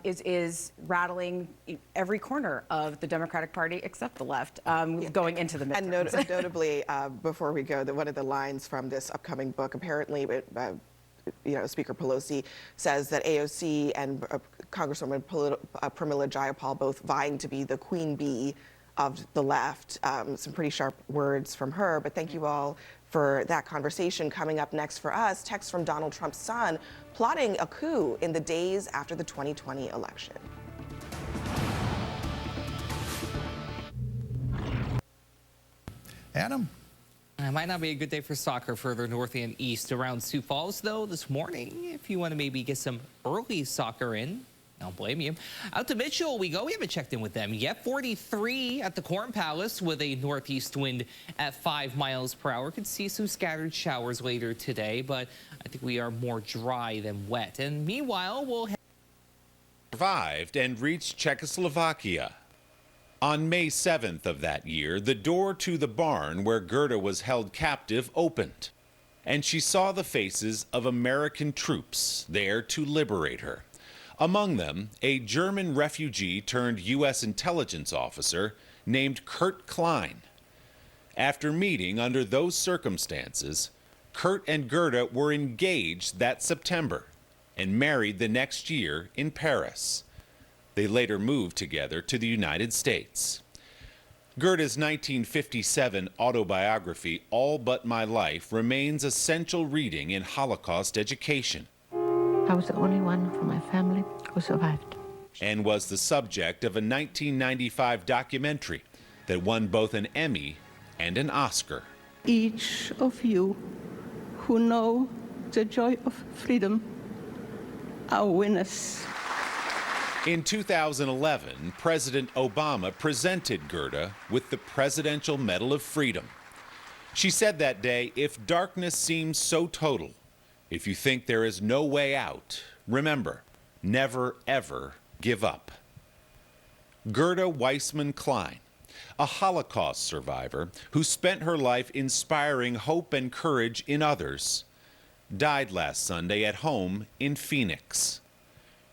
is rattling every corner of the Democratic Party except the left going into the midterms. And notably, before we go, one of the lines from this upcoming book, apparently, Speaker Pelosi says that AOC and Congresswoman Pramila Jayapal both vying to be the queen bee of the left. Some pretty sharp words from her, but thank you all for that conversation. Coming up next for us, text from Donald Trump's son plotting a coup in the days after the 2020 election. Adam? It might not be a good day for soccer further north and east around Sioux Falls, though, this morning. If you want to maybe get some early soccer in, I don't blame you. Out to Mitchell we go. We haven't checked in with them yet. 43 at the Corn Palace with a northeast wind at 5 miles per hour. Could see some scattered showers later today, but I think we are more dry than wet. And meanwhile, we'll survived and reached Czechoslovakia. On May 7th of that year, the door to the barn where Gerda was held captive opened, and she saw the faces of American troops there to liberate her. Among them, a German refugee turned U.S. intelligence officer named Kurt Klein. After meeting under those circumstances, Kurt and Gerda were engaged that September and married the next year in Paris. They later moved together to the United States. Gerda's 1957 autobiography, All But My Life, remains essential reading in Holocaust education. I was the only one from my family who survived. And was the subject of a 1995 documentary that won both an Emmy and an Oscar. Each of you who know the joy of freedom are winners. In 2011, President Obama presented Gerda with the Presidential Medal of Freedom. She said that day, "If darkness seems so total, if you think there is no way out, remember, never ever give up." Gerda Weissman Klein, a Holocaust survivor who spent her life inspiring hope and courage in others, died last Sunday at home in Phoenix.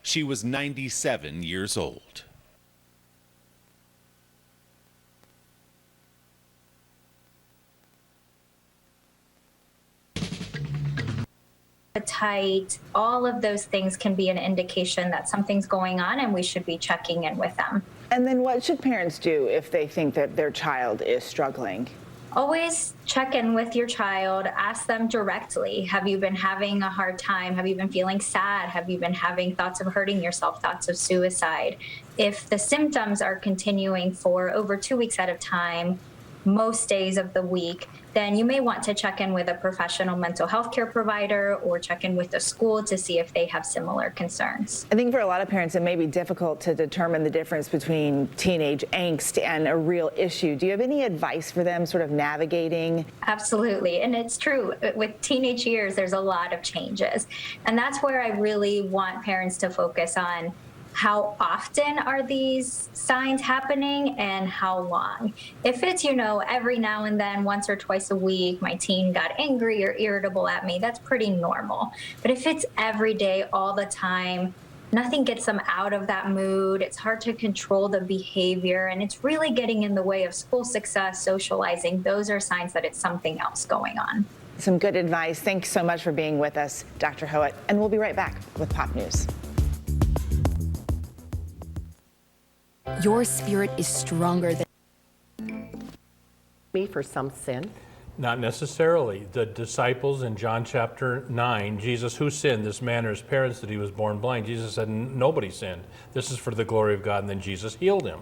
She was 97 years old. Appetite, all of those things can be an indication that something's going on and we should be checking in with them. And then what should parents do if they think that their child is struggling? Always check in with your child, ask them directly. Have you been having a hard time? Have you been feeling sad? Have you been having thoughts of hurting yourself, thoughts of suicide? If the symptoms are continuing for over 2 weeks at a time, most days of the week, then you may want to check in with a professional mental health care provider or check in with the school to see if they have similar concerns. I think for a lot of parents, it may be difficult to determine the difference between teenage angst and a real issue. Do you have any advice for them sort of navigating? Absolutely. And it's true. With teenage years, there's a lot of changes. And that's where I really want parents to focus on how often are these signs happening and how long. If it's, every now and then, once or twice a week, my teen got angry or irritable at me, that's pretty normal. But if it's every day, all the time, nothing gets them out of that mood. It's hard to control the behavior, and it's really getting in the way of school success, socializing. Those are signs that it's something else going on. Some good advice. Thanks so much for being with us, Dr. Howitt. And we'll be right back with Pop News. Your spirit is stronger than me for some sin. Not necessarily. The disciples in John chapter 9, Jesus, who sinned, this man or his parents, that he was born blind? Jesus said, nobody sinned. This is for the glory of God, and then Jesus healed him.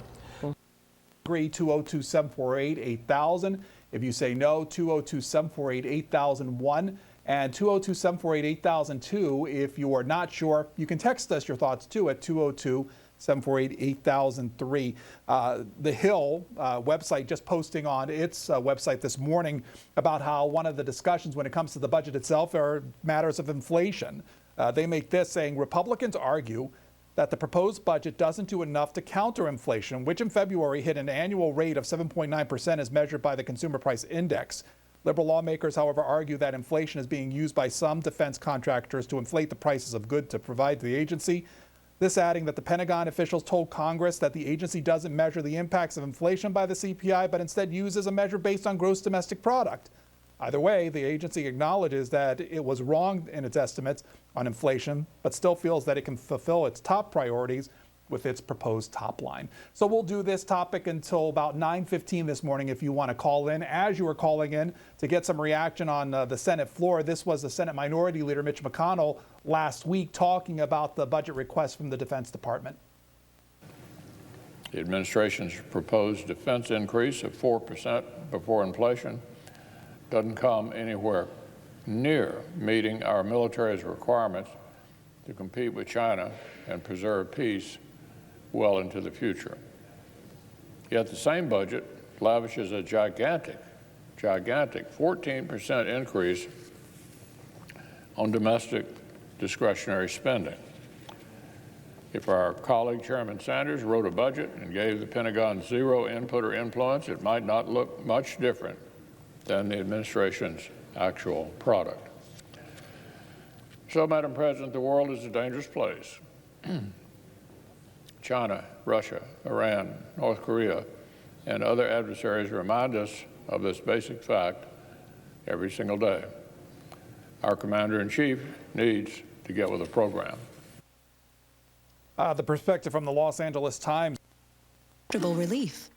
Agree, 202-748-8000. If you say no, 202-748-8001. and 202-748-8002. If you are not sure, you can text us your thoughts too at 202-748-8003. The Hill website just posting on its website this morning about how one of the discussions when it comes to the budget itself are matters of inflation. They make this saying Republicans argue that the proposed budget doesn't do enough to counter inflation, which in February hit an annual rate of 7.9% as measured by the Consumer Price Index. Liberal lawmakers, however, argue that inflation is being used by some defense contractors to inflate the prices of goods to provide to the agency. This adding that the Pentagon officials told Congress that the agency doesn't measure the impacts of inflation by the CPI, but instead uses a measure based on gross domestic product. Either way, the agency acknowledges that it was wrong in its estimates on inflation, but still feels that it can fulfill its top priorities with its proposed top line. So we'll do this topic until about 9:15 this morning if you want to call in. As you were calling in to get some reaction on the Senate floor, this was the Senate Minority Leader Mitch McConnell last week talking about the budget request from the Defense Department. The administration's proposed defense increase of 4% before inflation doesn't come anywhere near meeting our military's requirements to compete with China and preserve peace well into the future. Yet the same budget lavishes a gigantic 14% increase on domestic discretionary spending. If our colleague Chairman Sanders wrote a budget and gave the Pentagon zero input or influence, it might not look much different than the administration's actual product. So, Madam President, the world is a dangerous place. China, Russia, Iran, North Korea, and other adversaries remind us of this basic fact every single day. Our Commander-in-Chief needs to get with the program. The perspective from the Los Angeles Times. Relief.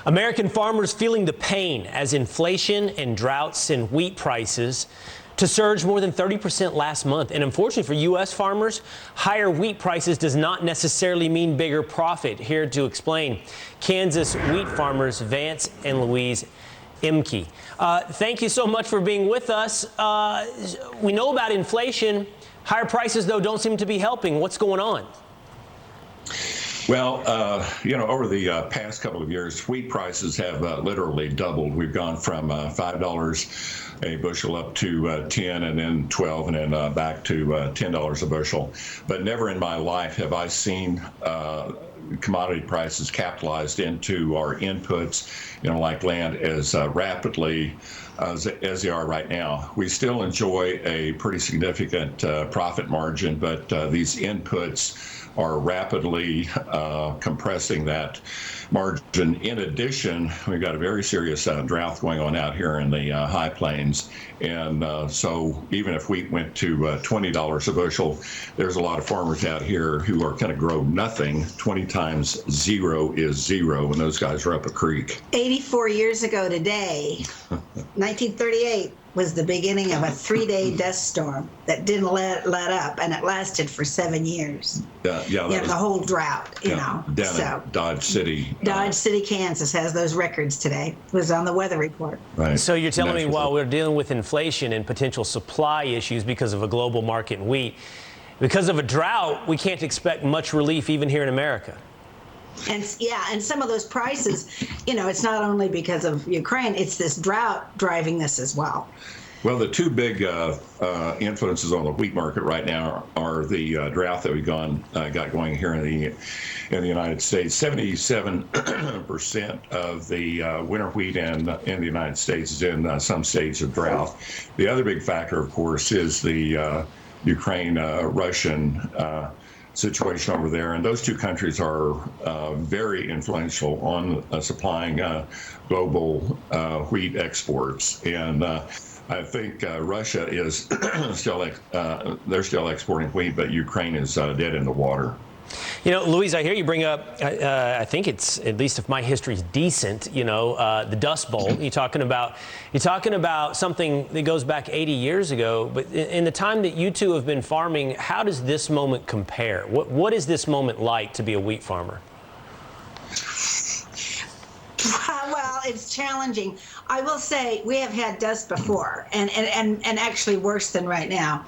American farmers feeling the pain as inflation and droughts send wheat prices to surge more than 30% last month. And unfortunately for U.S. farmers, higher wheat prices does not necessarily mean bigger profit. Here to explain, Kansas wheat farmers Vance and Louise Imke. Thank you so much for being with us. We know about inflation. Higher prices, though, don't seem to be helping. What's going on? Well, over the past couple of years, wheat prices have literally doubled. We've gone from $5 a bushel up to 10 and then 12 and then back to $10 a bushel. But never in my life have I seen commodity prices capitalized into our inputs, like land, as rapidly as they are right now. We still enjoy a pretty significant profit margin, but these inputs are rapidly compressing that margin. In addition, we've got a very serious drought going on out here in the high plains. And so even if wheat went to $20 a bushel, there's a lot of farmers out here who are going to grow nothing. 20 times zero is zero, and those guys are up a creek. 84 years ago today, 1938, was the beginning of a 3-day dust storm that didn't let up, and it lasted for 7 years. The whole drought, down in Dodge City. Dodge City, Kansas has those records today. It was on the weather report. Right. So you're telling me while we're dealing with inflation and potential supply issues because of a global market in wheat, because of a drought, we can't expect much relief even here in America. And some of those prices, it's not only because of Ukraine, it's this drought driving this as well. Well, the two big influences on the wheat market right now are the drought that we've got going here in the United States. 77% of the winter wheat in the United States is in some stage of drought. The other big factor, of course, is the Ukraine-Russian situation over there, and those two countries are very influential on supplying global wheat exports. And I think Russia is they're still exporting wheat, but Ukraine is dead in the water. Louise, I hear you bring up, I think it's, at least if my history's decent, the Dust Bowl. You're talking about something that goes back 80 years ago. But in the time that you two have been farming, how does this moment compare? What is this moment like to be a wheat farmer? Well, it's challenging. I will say we have had dust before, and actually worse than right now.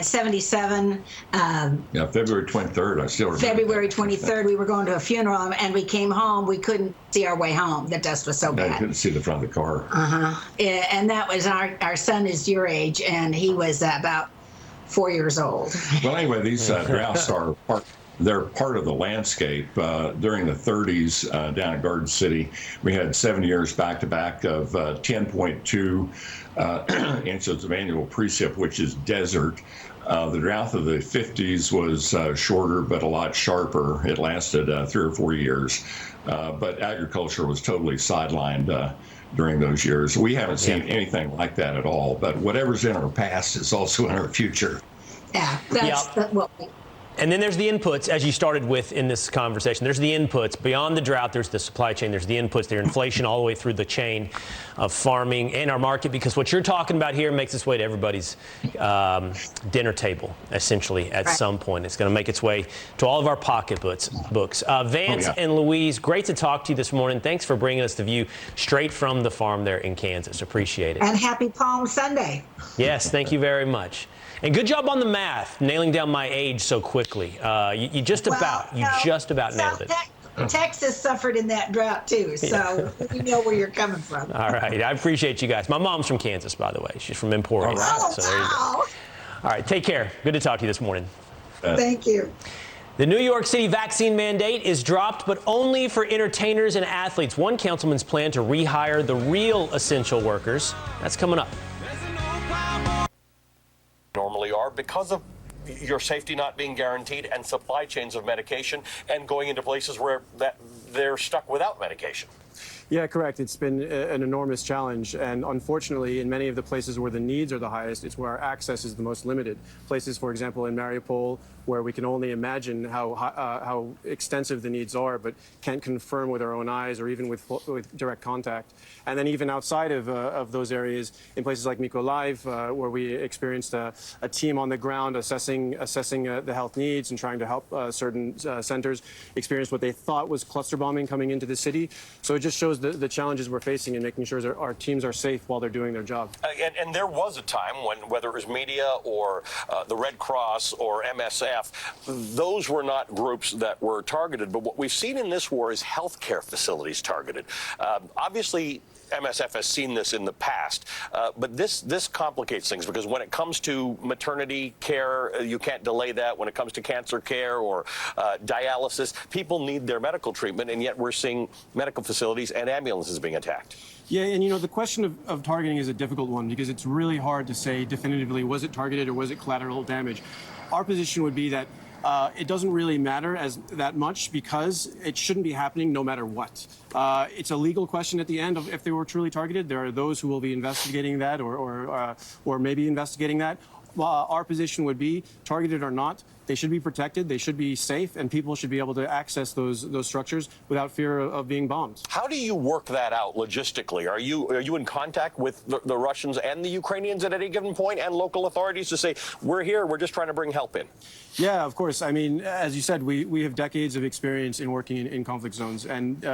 77. Yeah, February 23rd. I still remember. February 23rd, we were going to a funeral, and we came home. We couldn't see our way home. The dust was so bad. I couldn't see the front of the car. And that was our son is your age, and he was about 4 years old. Well, anyway, these droughts are they're part of the landscape. During the 30s down in Garden City, we had 7 years back-to-back of 10.2 inches of annual precip, which is desert. The drought of the 50s was shorter but a lot sharper. It lasted 3 or 4 years. But agriculture was totally sidelined during those years. We haven't seen anything like that at all. But whatever's in our past is also in our future. Yeah, that's what we... And then there's the inputs, as you started with in this conversation. There's the inputs. Beyond the drought, there's the supply chain. There's the inputs. There's inflation all the way through the chain of farming and our market, because what you're talking about here makes its way to everybody's dinner table, essentially, at some point. It's going to make its way to all of our pocketbooks. Vance and Louise, great to talk to you this morning. Thanks for bringing us the view straight from the farm there in Kansas. Appreciate it. And happy Palm Sunday. Yes, thank you very much. And good job on the math, nailing down my age so quickly. You just about nailed it. Texas suffered in that drought too, so we know where you're coming from. All right, I appreciate you guys. My mom's from Kansas, by the way. She's from Emporia. So there you go. All right, take care. Good to talk to you this morning. Thank you. The New York City vaccine mandate is dropped, but only for entertainers and athletes. One councilman's plan to rehire the real essential workers. That's coming up. Normally are because of your safety not being guaranteed and supply chains of medication and going into places where they're stuck without medication. Yeah, correct. It's been an enormous challenge. And unfortunately, in many of the places where the needs are the highest, it's where our access is the most limited. Places, for example, in Mariupol, where we can only imagine how extensive the needs are, but can't confirm with our own eyes or even with direct contact. And then even outside of those areas, in places like Mykolaiv, where we experienced a team on the ground assessing the health needs and trying to help certain centers, experienced what they thought was cluster bombing coming into the city. So it just shows the challenges we're facing in making sure our teams are safe while they're doing their job. And there was a time when, whether it was media or the Red Cross or MSF, those were not groups that were targeted. But what we've seen in this war is healthcare facilities targeted. Obviously, MSF has seen this in the past, but this complicates things, because when it comes to maternity care, you can't delay that. When it comes to cancer care or dialysis, people need their medical treatment, and yet we're seeing medical facilities and ambulances being attacked. Yeah, and the question of targeting is a difficult one, because it's really hard to say definitively, was it targeted or was it collateral damage? Our position would be that it doesn't really matter that much, because it shouldn't be happening no matter what. It's a legal question at the end of if they were truly targeted. There are those who will be investigating that or maybe investigating that. Our position would be, targeted or not, they should be protected, they should be safe, and people should be able to access those structures without fear of being bombed. How do you work that out logistically? Are you in contact with the Russians and the Ukrainians at any given point, and local authorities to say, we're here, we're just trying to bring help in? Yeah, of course. I mean, as you said, we have decades of experience in working in conflict zones, and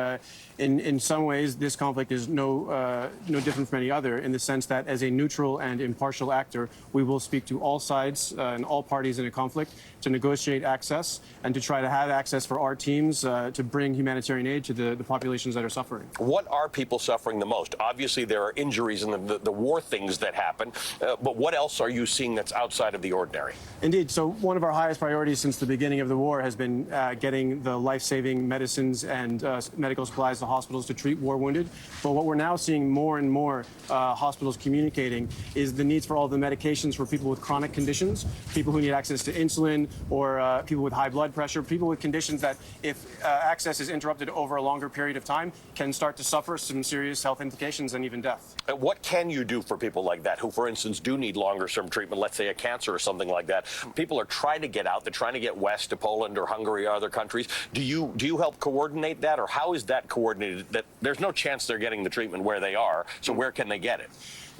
in some ways, this conflict is no different from any other, in the sense that as a neutral and impartial actor, we will speak to all sides and all parties in a conflict to negotiate access and to try to have access for our teams to bring humanitarian aid to the populations that are suffering. What are people suffering the most? Obviously, there are injuries and the war things that happen, but what else are you seeing that's outside of the ordinary? Indeed. So one of our highest priorities since the beginning of the war has been getting the life-saving medicines and medical supplies to hospitals to treat war wounded. But what we're now seeing more and more hospitals communicating is the needs for all the medications for people with chronic conditions, people who need access to insulin, or people with high blood pressure, people with conditions that, if access is interrupted over a longer period of time, can start to suffer some serious health implications and even death. What can you do for people like that who, for instance, do need longer-term treatment, let's say a cancer or something like that? People are trying to get out. They're trying to get west to Poland or Hungary or other countries. Do you help coordinate that, or how is that coordinated? That there's no chance they're getting the treatment where they are, so where can they get it?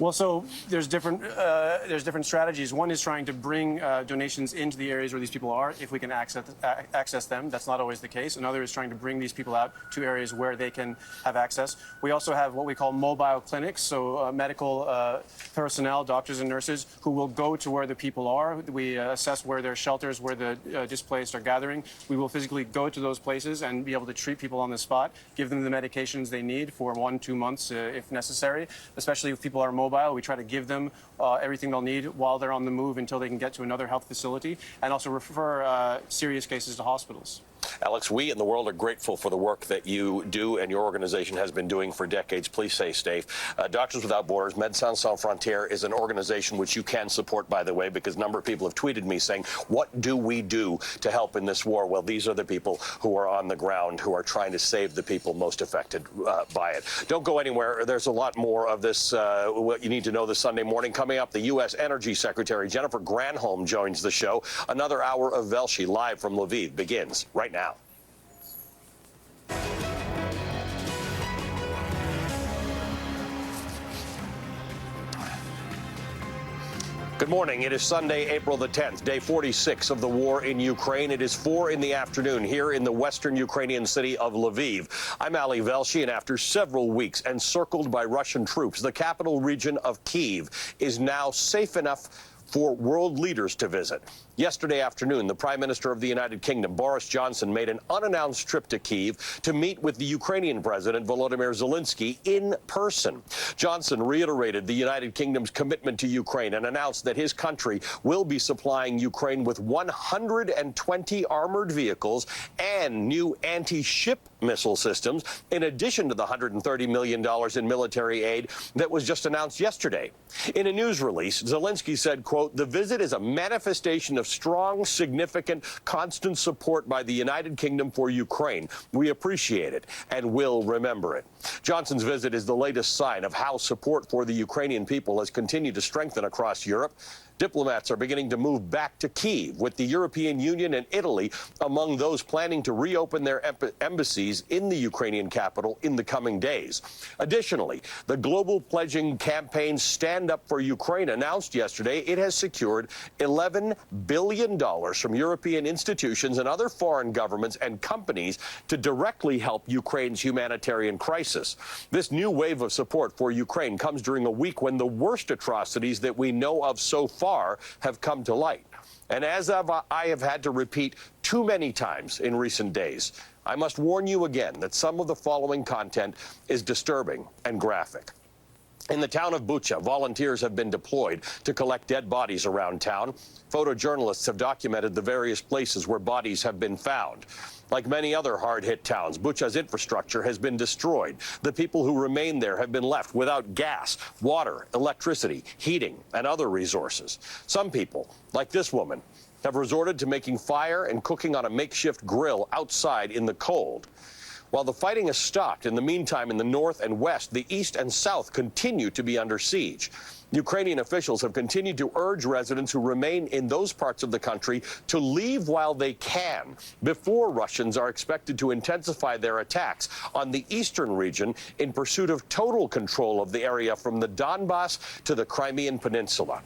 Well, so there's different strategies. One is trying to bring donations into the areas where where these people are, if we can access them. That's not always the case. Another is trying to bring these people out to areas where they can have access. We also have what we call mobile clinics, so medical personnel, doctors and nurses, who will go to where the people are. We assess where their shelters, where the displaced are gathering. We will physically go to those places and be able to treat people on the spot, give them the medications they need for 1-2 months if necessary. Especially if people are mobile, we try to give them everything they'll need while they're on the move until they can get to another health facility, and also refer serious cases to hospitals. Alex, we in the world are grateful for the work that you do and your organization has been doing for decades. Please stay safe. Doctors Without Borders, Médecins Sans Frontières is an organization which you can support, by the way, because a number of people have tweeted me saying, what do we do to help in this war? Well, these are the people who are on the ground, who are trying to save the people most affected by it. Don't go anywhere. There's a lot more of this, what you need to know this Sunday morning. Coming up, the U.S. Energy Secretary Jennifer Granholm joins the show. Another hour of Velshi live from Lviv begins right now. Good morning. It is Sunday, April the 10th, day 46 of the war in Ukraine. It is 4 in the afternoon here in the western Ukrainian city of Lviv. I'm Ali Velshi, and after several weeks encircled by Russian troops, the capital region of Kyiv is now safe enough for world leaders to visit. Yesterday afternoon, the Prime Minister of the United Kingdom, Boris Johnson, made an unannounced trip to Kyiv to meet with the Ukrainian President, Volodymyr Zelenskyy, in person. Johnson reiterated the United Kingdom's commitment to Ukraine and announced that his country will be supplying Ukraine with 120 armored vehicles and new anti-ship missile systems, in addition to the $130 million in military aid that was just announced yesterday. In a news release, Zelenskyy said, quote, "The visit is a manifestation of strong, significant, constant support by the United Kingdom for Ukraine. We appreciate it and will remember it." Johnson's visit is the latest sign of how support for the Ukrainian people has continued to strengthen across Europe. Diplomats are beginning to move back to Kyiv, with the European Union and Italy among those planning to reopen their embassies in the Ukrainian capital in the coming days. Additionally, the global pledging campaign Stand Up for Ukraine announced yesterday it has secured $11 billion from European institutions and other foreign governments and companies to directly help Ukraine's humanitarian crisis. This new wave of support for Ukraine comes during a week when the worst atrocities that we know of so far have come to light. And as I have had to repeat too many times in recent days, I must warn you again that some of the following content is disturbing and graphic. In the town of Bucha, volunteers have been deployed to collect dead bodies around town. Photojournalists have documented the various places where bodies have been found. Like many other hard-hit towns, Bucha's infrastructure has been destroyed. The people who remain there have been left without gas, water, electricity, heating, and other resources. Some people, like this woman, have resorted to making fire and cooking on a makeshift grill outside in the cold. While the fighting has stopped, in the meantime, in the north and west, the east and south continue to be under siege. Ukrainian officials have continued to urge residents who remain in those parts of the country to leave while they can, before Russians are expected to intensify their attacks on the eastern region in pursuit of total control of the area from the Donbass to the Crimean Peninsula.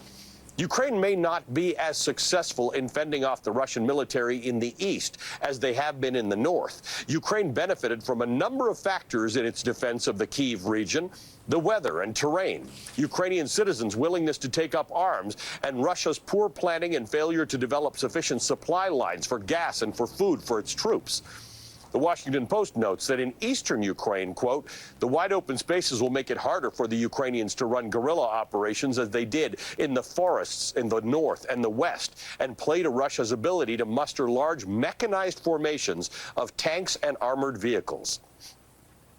Ukraine may not be as successful in fending off the Russian military in the east as they have been in the north. Ukraine benefited from a number of factors in its defense of the Kyiv region: the weather and terrain, Ukrainian citizens' willingness to take up arms, and Russia's poor planning and failure to develop sufficient supply lines for gas and for food for its troops. The Washington Post notes that in eastern Ukraine, quote, "the wide open spaces will make it harder for the Ukrainians to run guerrilla operations as they did in the forests in the north and the west, and play to Russia's ability to muster large mechanized formations of tanks and armored vehicles."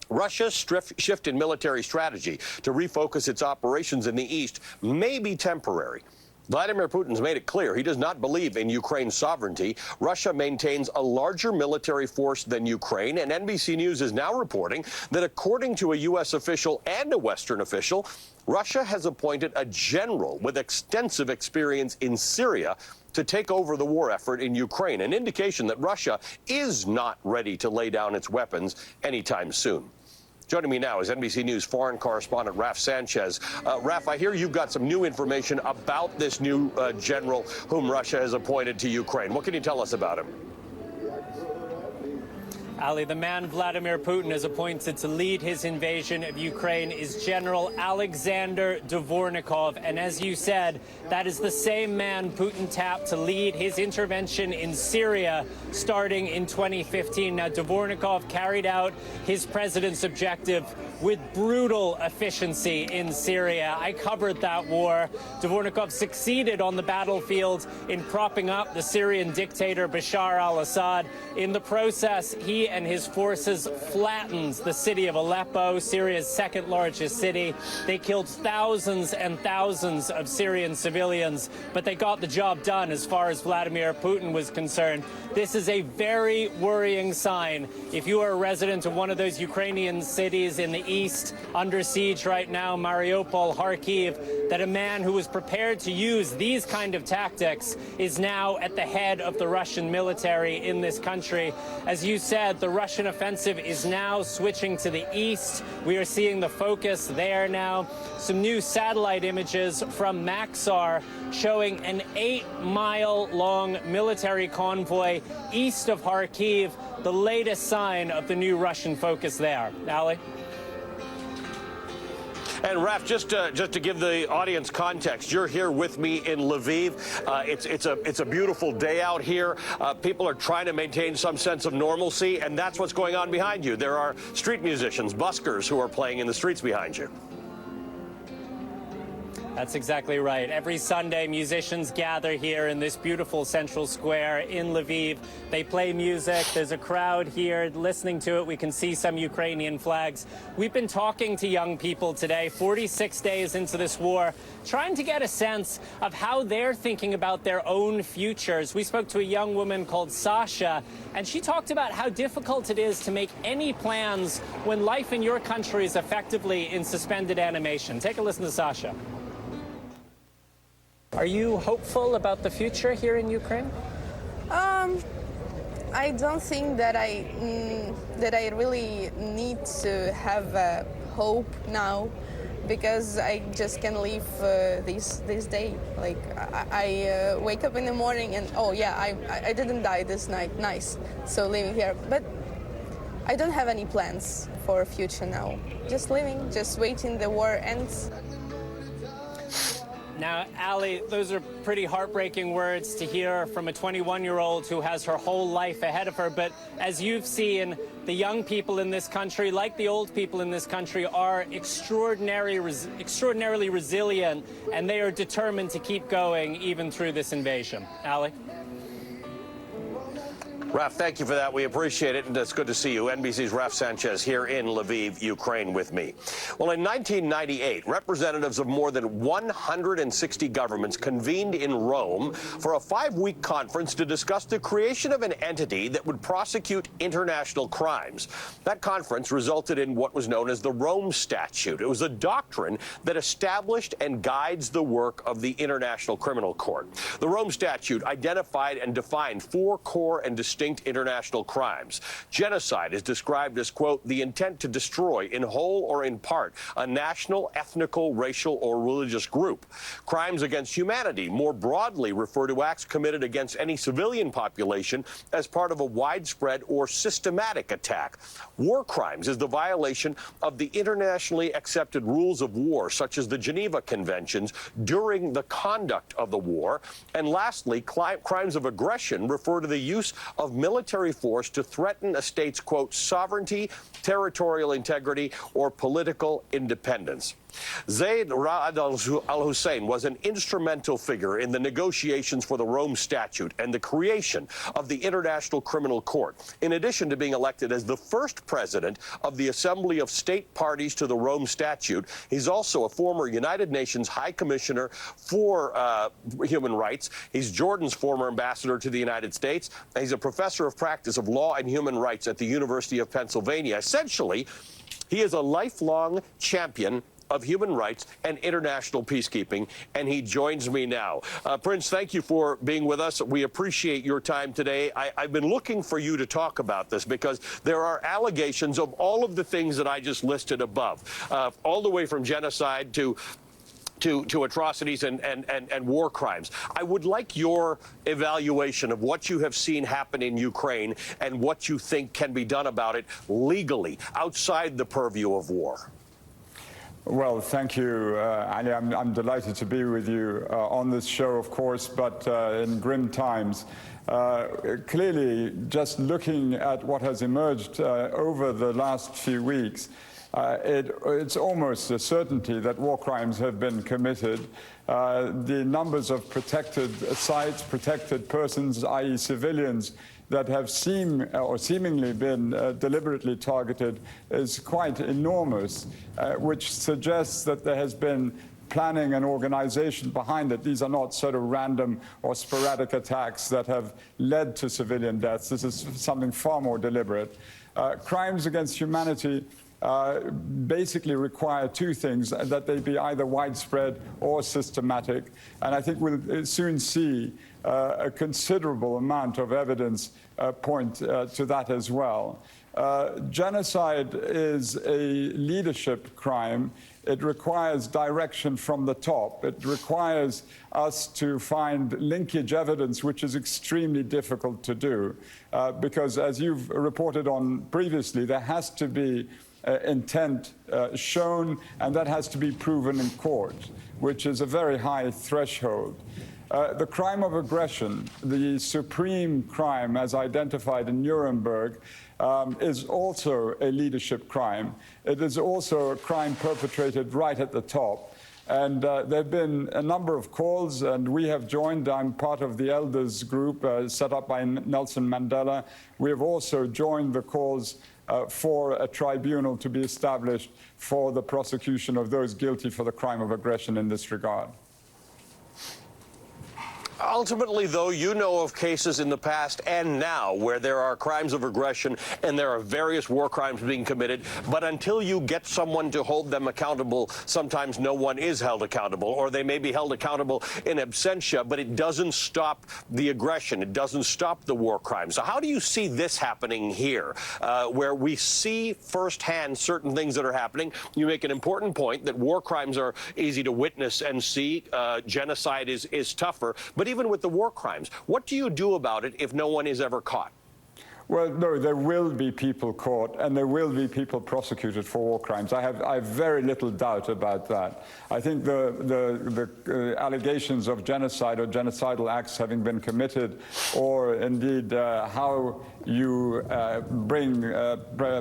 Russia's shift in military strategy to refocus its operations in the east may be temporary. Vladimir Putin's made it clear he does not believe in Ukraine's sovereignty. Russia maintains a larger military force than Ukraine, and NBC News is now reporting that according to a U.S. official and a Western official, Russia has appointed a general with extensive experience in Syria to take over the war effort in Ukraine, an indication that Russia is not ready to lay down its weapons anytime soon. Joining me now is NBC News foreign correspondent Raf Sanchez. Raf, I hear you've got some new information about this new general whom Russia has appointed to Ukraine. What can you tell us about him? Ali, the man Vladimir Putin has appointed to lead his invasion of Ukraine is General Alexander Dvornikov. And as you said, that is the same man Putin tapped to lead his intervention in Syria starting in 2015. Now, Dvornikov carried out his president's objective with brutal efficiency in Syria. I covered that war. Dvornikov succeeded on the battlefield in propping up the Syrian dictator Bashar al-Assad. In the process, he and his forces flattened the city of Aleppo, Syria's second largest city. They killed thousands and thousands of Syrian civilians, but they got the job done as far as Vladimir Putin was concerned. This is a very worrying sign. If you are a resident of one of those Ukrainian cities in the east under siege right now, Mariupol, Kharkiv, that a man who was prepared to use these kind of tactics is now at the head of the Russian military in this country. As you said, the Russian offensive is now switching to the east. We are seeing the focus there now. Some new satellite images from Maxar showing an 8-mile-long military convoy east of Kharkiv, the latest sign of the new Russian focus there. Ali? And Raf, just to give the audience context, you're here with me in Lviv. It's a beautiful day out here. People are trying to maintain some sense of normalcy, and that's what's going on behind you. There are street musicians, buskers, who are playing in the streets behind you. That's exactly right. Every Sunday, musicians gather here in this beautiful central square in Lviv. They play music. There's a crowd here listening to it. We can see some Ukrainian flags. We've been talking to young people today, 46 days into this war, trying to get a sense of how they're thinking about their own futures. We spoke to a young woman called Sasha, and she talked about how difficult it is to make any plans when life in your country is effectively in suspended animation. Take a listen to Sasha. Are you hopeful about the future here in Ukraine? I don't think that I really need to have hope now, because I just can live this day. Like I wake up in the morning and oh yeah, I didn't die this night. Nice. So living here, but I don't have any plans for a future now. Just living, just waiting the war ends. Now, Ali, those are pretty heartbreaking words to hear from a 21-year-old who has her whole life ahead of her. But as you've seen, the young people in this country, like the old people in this country, are extraordinarily resilient, and they are determined to keep going even through this invasion. Ali? Raf, thank you for that. We appreciate it, and it's good to see you. NBC's Raf Sanchez here in Lviv, Ukraine, with me. Well, in 1998, representatives of more than 160 governments convened in Rome for a 5-week conference to discuss the creation of an entity that would prosecute international crimes. That conference resulted in what was known as the Rome Statute. It was a doctrine that established and guides the work of the International Criminal Court. The Rome Statute identified and defined 4 core and distinct international crimes. Genocide is described as, quote, the intent to destroy in whole or in part a national, ethnical, racial, or religious group. Crimes against humanity more broadly refer to acts committed against any civilian population as part of a widespread or systematic attack. War crimes is the violation of the internationally accepted rules of war, such as the Geneva Conventions, during the conduct of the war. And lastly, crimes of aggression refer to the use of military force to threaten a state's, quote, sovereignty, territorial integrity, or political independence. Zaid Ra'ad al-Hussein was an instrumental figure in the negotiations for the Rome Statute and the creation of the International Criminal Court. In addition to being elected as the first president of the Assembly of State Parties to the Rome Statute, he's also a former United Nations High Commissioner for Human Rights. He's Jordan's former ambassador to the United States. And he's a professor of practice of law and human rights at the University of Pennsylvania. Essentially, he is a lifelong champion of human rights and international peacekeeping, and he joins me now. Prince, thank you for being with us. We appreciate your time today. I've been looking for you to talk about this because there are allegations of all of the things that I just listed above, all the way from genocide to atrocities and war crimes. I would like your evaluation of what you have seen happen in Ukraine and what you think can be done about it legally, outside the purview of war. Well, thank you, Ali. I'm delighted to be with you on this show, of course, but in grim times. Clearly, just looking at what has emerged over the last few weeks, it's almost a certainty that war crimes have been committed. The numbers of protected sites, protected persons, i.e. civilians, that have seemingly been deliberately targeted is quite enormous, which suggests that there has been planning and organization behind it. These are not sort of random or sporadic attacks that have led to civilian deaths. This is something far more deliberate. Crimes against humanity basically require two things, that they be either widespread or systematic. And I think we'll soon see a considerable amount of evidence point to that as well. Genocide is a leadership crime. It requires direction from the top. It requires us to find linkage evidence, which is extremely difficult to do, because as you've reported on previously, there has to be intent shown, and that has to be proven in court, which is a very high threshold. The crime of aggression, the supreme crime as identified in Nuremberg, is also a leadership crime. It is also a crime perpetrated right at the top. And there have been a number of calls, and we have joined. I'm part of the elders group set up by Nelson Mandela. We have also joined the calls for a tribunal to be established for the prosecution of those guilty for the crime of aggression in this regard. Ultimately, though, you know of cases in the past and now where there are crimes of aggression and there are various war crimes being committed, but until you get someone to hold them accountable, sometimes no one is held accountable, or they may be held accountable in absentia, but it doesn't stop the aggression. It doesn't stop the war crimes. So how do you see this happening here, where we see firsthand certain things that are happening? You make an important point that war crimes are easy to witness and see. Genocide is tougher. But even with the war crimes, what do you do about it if no one is ever caught? Well, no, there will be people caught, and there will be people prosecuted for war crimes. I have very little doubt about that. I think the allegations of genocide or genocidal acts having been committed, or indeed how you bring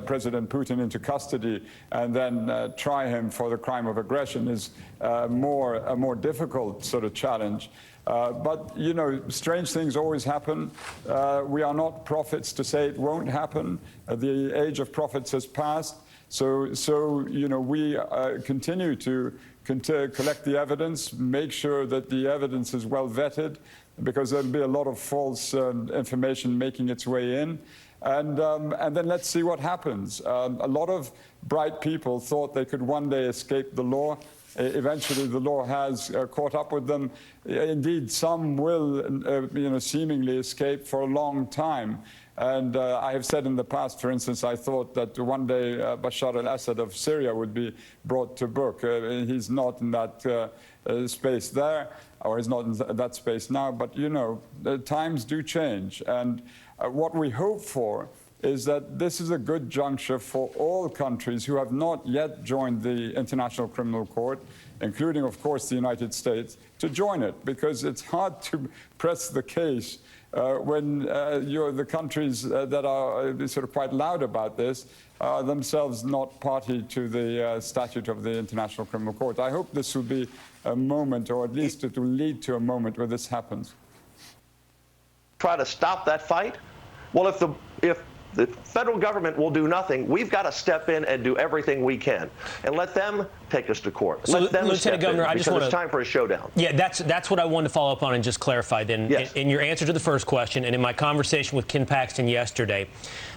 President Putin into custody and then try him for the crime of aggression is a more difficult sort of challenge. But, you know, strange things always happen. We are not prophets to say it won't happen. The age of prophets has passed. So you know, we continue to collect the evidence, make sure that the evidence is well vetted, because there'll be a lot of false information making its way in. And then let's see what happens. A lot of bright people thought they could one day escape the law. Eventually, the law has caught up with them. Indeed, some will, you know, seemingly escape for a long time. And I have said in the past, for instance, I thought that one day Bashar al-Assad of Syria would be brought to book. He's not in that space there, or he's not in that space now. But, you know, times do change. And what we hope for is that this is a good juncture for all countries who have not yet joined the International Criminal Court, including, of course, the United States, to join it, because it's hard to press the case when the countries that are sort of quite loud about this are themselves not party to the statute of the International Criminal Court. I hope this will be a moment, or at least it will lead to a moment where this happens. Try to stop that fight? Well, if the federal government will do nothing, we've got to step in and do everything we can and let them take us to court. So, let them Lieutenant Governor, I just want to, it's time for a showdown. Yeah, that's what I wanted to follow up on and just clarify then. Yes. In your answer to the first question and in my conversation with Ken Paxton yesterday,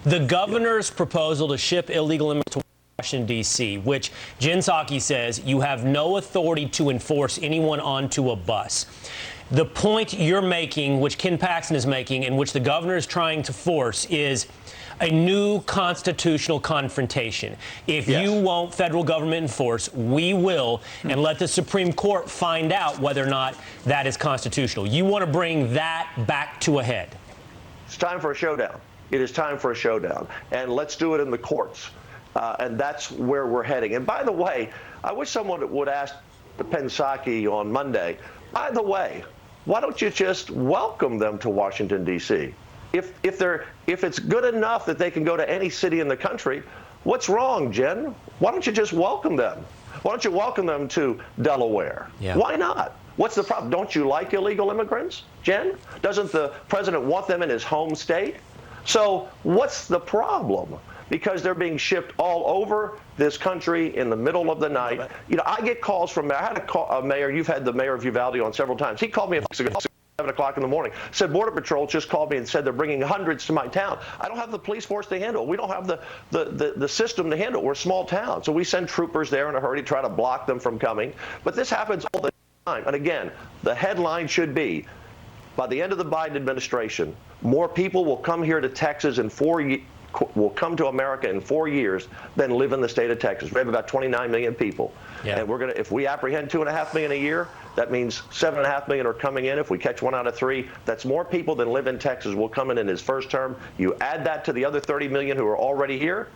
the governor's proposal to ship illegal immigrants to Washington, D.C., which Jen Psaki says you have no authority to enforce anyone onto a bus. The point you're making, which Ken Paxton is making, and which the governor is trying to force, is a new constitutional confrontation. If you won't federal government enforce, we will, and let the Supreme Court find out whether or not that is constitutional. You want to bring that back to a head. It's time for a showdown. It is time for a showdown. And let's do it in the courts. And that's where we're heading. And by the way, I wish someone would ask Pen Psaki on Monday, by the way, why don't you just welcome them to Washington, D.C.? If it's good enough that they can go to any city in the country, what's wrong, Jen? Why don't you just welcome them? Why don't you welcome them to Delaware? Yeah. Why not? What's the problem? Don't you like illegal immigrants, Jen? Doesn't the president want them in his home state? So what's the problem? Because they're being shipped all over this country in the middle of the night. You know, I get calls from, I had a mayor, you've had the mayor of Uvalde on several times. He called me at 7 o'clock in the morning, said Border Patrol just called me and said they're bringing hundreds to my town. I don't have the police force to handle it. We don't have the system to handle it. We're a small town. So we send troopers there in a hurry to try to block them from coming. But this happens all the time. And again, the headline should be, by the end of the Biden administration, more people will come here to Texas in 4 years, will come to America in 4 years than live in the state of Texas. We have about 29 million people. Yeah. And we're going to, if we apprehend 2.5 million a year, that means 7.5 million are coming in. If we catch 1 out of 3, that's more people than live in Texas will come in his first term. You add that to the other 30 million who are already here,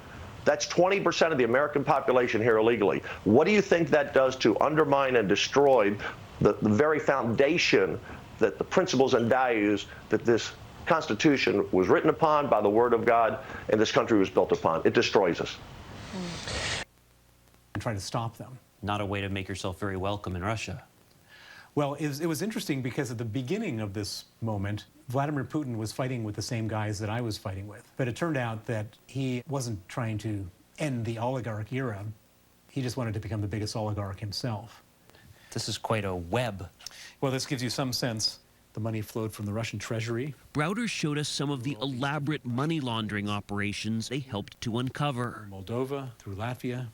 that's 20% of the American population here illegally. What do you think that does to undermine and destroy the very foundation, that the principles and values that this Constitution was written upon by the Word of God and this country was built upon? It destroys us. And try to stop them. Not a way to make yourself very welcome in Russia. Well, it was interesting because at the beginning of this moment, Vladimir Putin was fighting with the same guys that I was fighting with. But it turned out that he wasn't trying to end the oligarch era. He just wanted to become the biggest oligarch himself. This is quite a web. Well, this gives you some sense. The money flowed from the Russian treasury. Browder showed us some of the elaborate money laundering operations they helped to uncover. Moldova, through Latvia,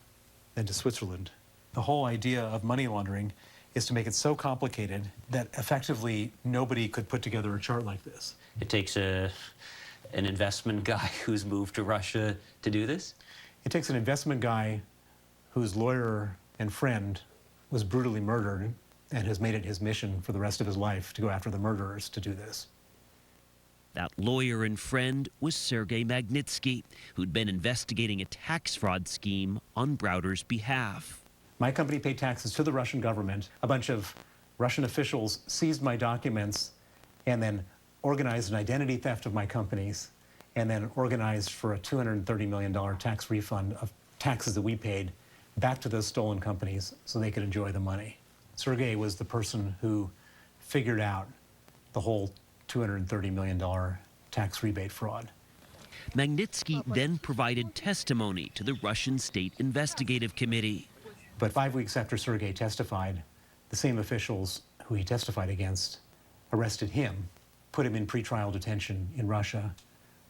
then to Switzerland. The whole idea of money laundering is to make it so complicated that effectively nobody could put together a chart like this. It takes an investment guy who's moved to Russia to do this? It takes an investment guy whose lawyer and friend was brutally murdered and has made it his mission for the rest of his life to go after the murderers to do this. That lawyer and friend was Sergei Magnitsky, who'd been investigating a tax fraud scheme on Browder's behalf. My company paid taxes to the Russian government. A bunch of Russian officials seized my documents and then organized an identity theft of my companies and then organized for a $230 million tax refund of taxes that we paid back to those stolen companies so they could enjoy the money. Sergei was the person who figured out the whole $230 million tax rebate fraud. Magnitsky then provided testimony to the Russian State Investigative Committee. But 5 weeks after Sergei testified, the same officials who he testified against arrested him, put him in pretrial detention in Russia,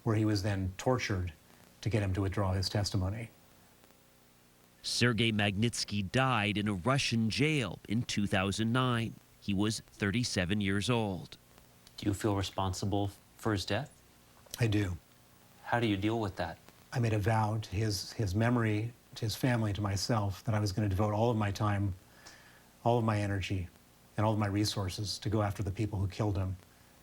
where he was then tortured to get him to withdraw his testimony. Sergei Magnitsky died in a Russian jail in 2009. He was 37 years old. Do you feel responsible for his death? I do. How do you deal with that? I made a vow to his memory, to his family, to myself, that I was going to devote all of my time, all of my energy, and all of my resources to go after the people who killed him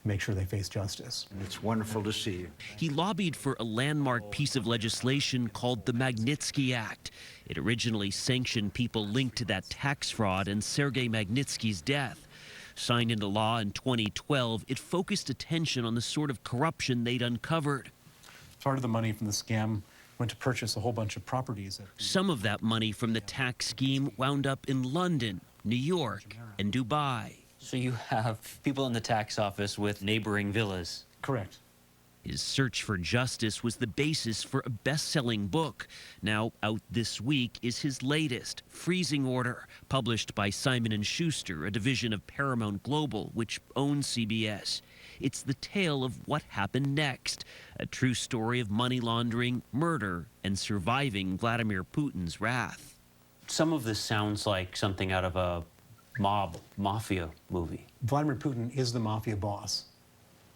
and make sure they face justice. It's wonderful to see you. He lobbied for a landmark piece of legislation called the Magnitsky Act. It originally sanctioned people linked to that tax fraud and Sergei Magnitsky's death. Signed into law in 2012, it focused attention on the sort of corruption they'd uncovered. Part of the money from the scam went to purchase a whole bunch of properties. Some of that money from the tax scheme wound up in London, New York, and Dubai. So you have people in the tax office with neighboring villas. Correct. His search for justice was the basis for a best-selling book. Now out this week is his latest, Freezing Order, published by Simon & Schuster, a division of Paramount Global, which owns CBS. It's the tale of what happened next, a true story of money laundering, murder, and surviving Vladimir Putin's wrath. Some of this sounds like something out of a mafia movie. Vladimir Putin is the mafia boss.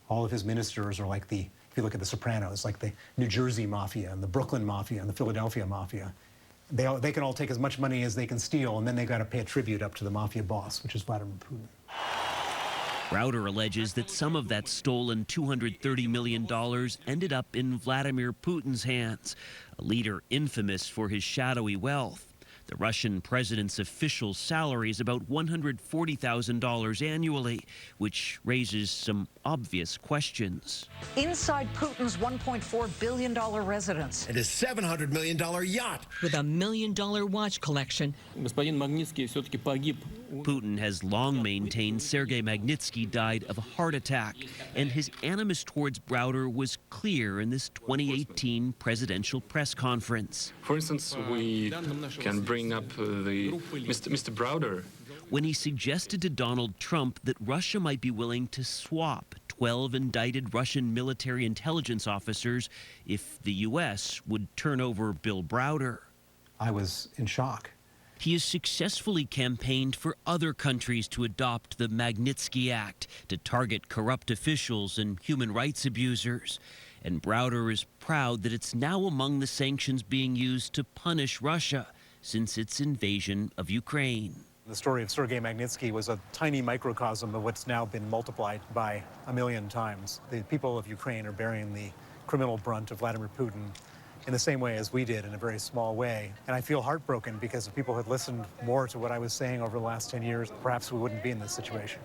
All of his ministers are like if you look at The Sopranos, like the New Jersey mafia and the Brooklyn mafia and the Philadelphia mafia. They can all take as much money as they can steal, and then they got to pay a tribute up to the mafia boss, which is Vladimir Putin. Browder alleges that some of that stolen $230 million ended up in Vladimir Putin's hands, a leader infamous for his shadowy wealth. The Russian president's official salary is about $140,000 annually, which raises some obvious questions. Inside Putin's $1.4 billion residence. And a $700 million yacht. With a $1 million watch collection. Putin has long maintained Sergei Magnitsky died of a heart attack, and his animus towards Browder was clear in this 2018 presidential press conference. For instance, we can bring up Mr. Browder. When he suggested to Donald Trump that Russia might be willing to swap 12 indicted Russian military intelligence officers if the U.S. would turn over Bill Browder. I was in shock. He has successfully campaigned for other countries to adopt the Magnitsky Act to target corrupt officials and human rights abusers. And Browder is proud that it's now among the sanctions being used to punish Russia since its invasion of Ukraine. The story of Sergei Magnitsky was a tiny microcosm of what's now been multiplied by 1,000,000 times. The people of Ukraine are bearing the criminal brunt of Vladimir Putin in the same way as we did, in a very small way. And I feel heartbroken because if people had listened more to what I was saying over the last 10 years, perhaps we wouldn't be in this situation.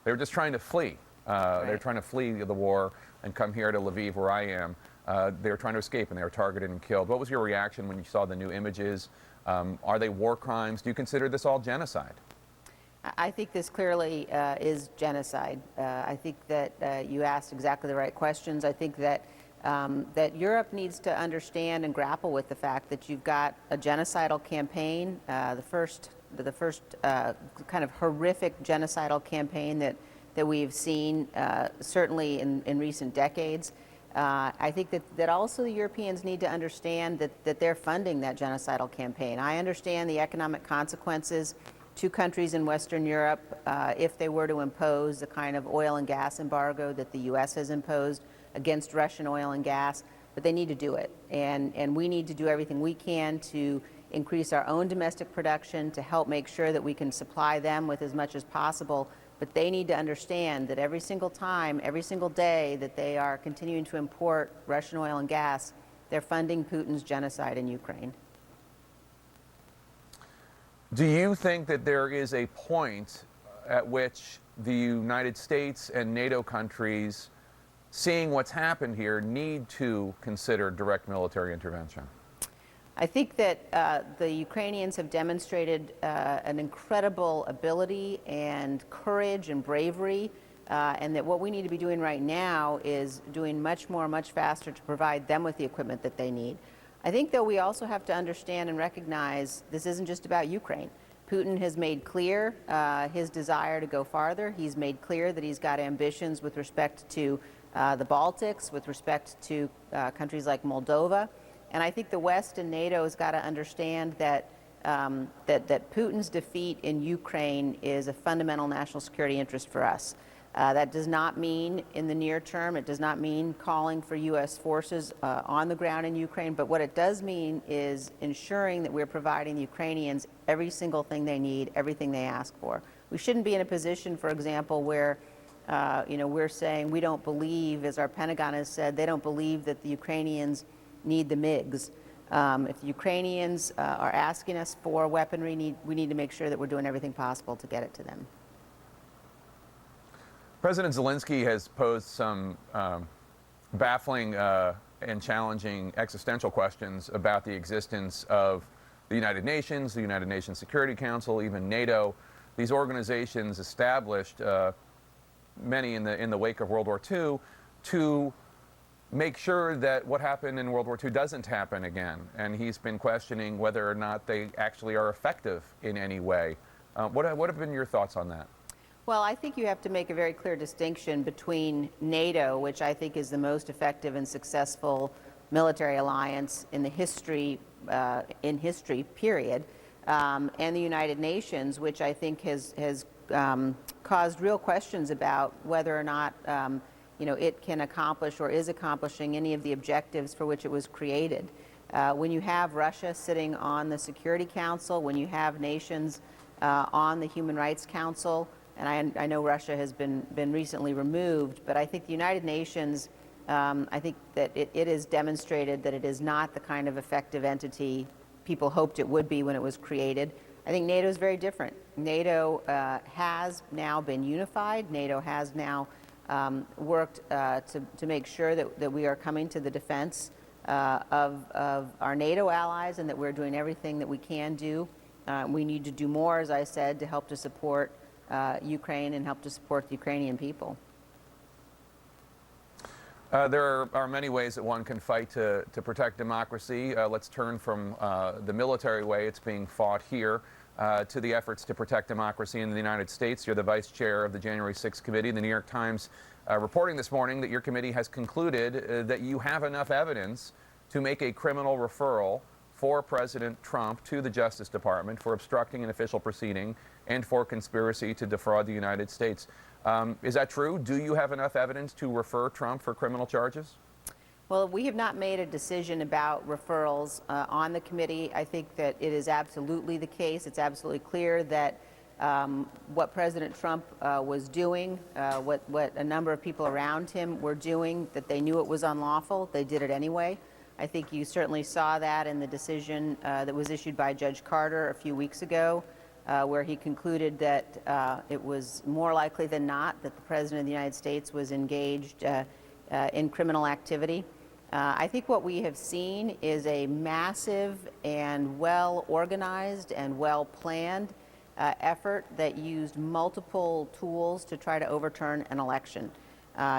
They were just trying to flee. They're trying to flee the war and come here to Lviv, where I am. They were trying to escape, and they were targeted and killed. What was your reaction when you saw the new images? Are they war crimes? Do you consider this all genocide? I think this clearly is genocide. I think that you asked exactly the right questions. I think that that Europe needs to understand and grapple with the fact that you've got a genocidal campaign, the first kind of horrific genocidal campaign that we've seen certainly in recent decades. I think that also the Europeans need to understand that they're funding that genocidal campaign. I understand the economic consequences to countries in Western Europe if they were to impose the kind of oil and gas embargo that the U.S. has imposed against Russian oil and gas, but they need to do it. And we need to do everything we can to increase our own domestic production, to help make sure that we can supply them with as much as possible. But they need to understand that every single time, every single day that they are continuing to import Russian oil and gas, they're funding Putin's genocide in Ukraine. Do you think that there is a point at which the United States and NATO countries, seeing what's happened here, need to consider direct military intervention? I think that the Ukrainians have demonstrated an incredible ability and courage and bravery, and that what we need to be doing right now is doing much more, much faster to provide them with the equipment that they need. I think, though, we also have to understand and recognize this isn't just about Ukraine. Putin has made clear his desire to go farther. He's made clear that he's got ambitions with respect to the Baltics, with respect to countries like Moldova. And I think the West and NATO has got to understand that that Putin's defeat in Ukraine is a fundamental national security interest for us. That does not mean in the near term, it does not mean calling for U.S. forces on the ground in Ukraine, but what it does mean is ensuring that we're providing the Ukrainians every single thing they need, everything they ask for. We shouldn't be in a position, for example, where we're saying we don't believe, as our Pentagon has said, they don't believe that the Ukrainians need the MiGs. If the Ukrainians are asking us for weaponry, we need to make sure that we're doing everything possible to get it to them. President Zelenskyy has posed some baffling and challenging existential questions about the existence of the United Nations, the United Nations Security Council, even NATO. These organizations established, many in the wake of World War II, to make sure that what happened in World War II doesn't happen again. And he's been questioning whether or not they actually are effective in any way. What have been your thoughts on that? Well, I think you have to make a very clear distinction between NATO, which I think is the most effective and successful military alliance in the history, period, and the United Nations, which I think has caused real questions about whether or not it can accomplish or is accomplishing any of the objectives for which it was created. When you have Russia sitting on the Security Council, when you have nations on the Human Rights Council, and I know Russia has been recently removed, but I think the United Nations, I think that it has demonstrated that it is not the kind of effective entity people hoped it would be when it was created. I think NATO is very different. NATO has now been unified. NATO has now worked to make sure that we are coming to the defense of our NATO allies and that we're doing everything that we can do. We need to do more, as I said, to help to support Ukraine and help to support the Ukrainian people. There are many ways that one can fight to protect democracy. Let's turn from the military way it's being fought here to the efforts to protect democracy in the United States. You're the vice chair of the January 6th committee. The New York Times reporting this morning that your committee has concluded that you have enough evidence to make a criminal referral for President Trump to the Justice Department for obstructing an official proceeding and for conspiracy to defraud the United States. Is that true? Do you have enough evidence to refer Trump for criminal charges? Well, we have not made a decision about referrals on the committee. I think that it is absolutely the case. It's absolutely clear that what President Trump was doing, what a number of people around him were doing, that they knew it was unlawful. They did it anyway. I think you certainly saw that in the decision that was issued by Judge Carter a few weeks ago, where he concluded that it was more likely than not that the President of the United States was engaged in criminal activity. I think what we have seen is a massive and well-organized and well-planned effort that used multiple tools to try to overturn an election.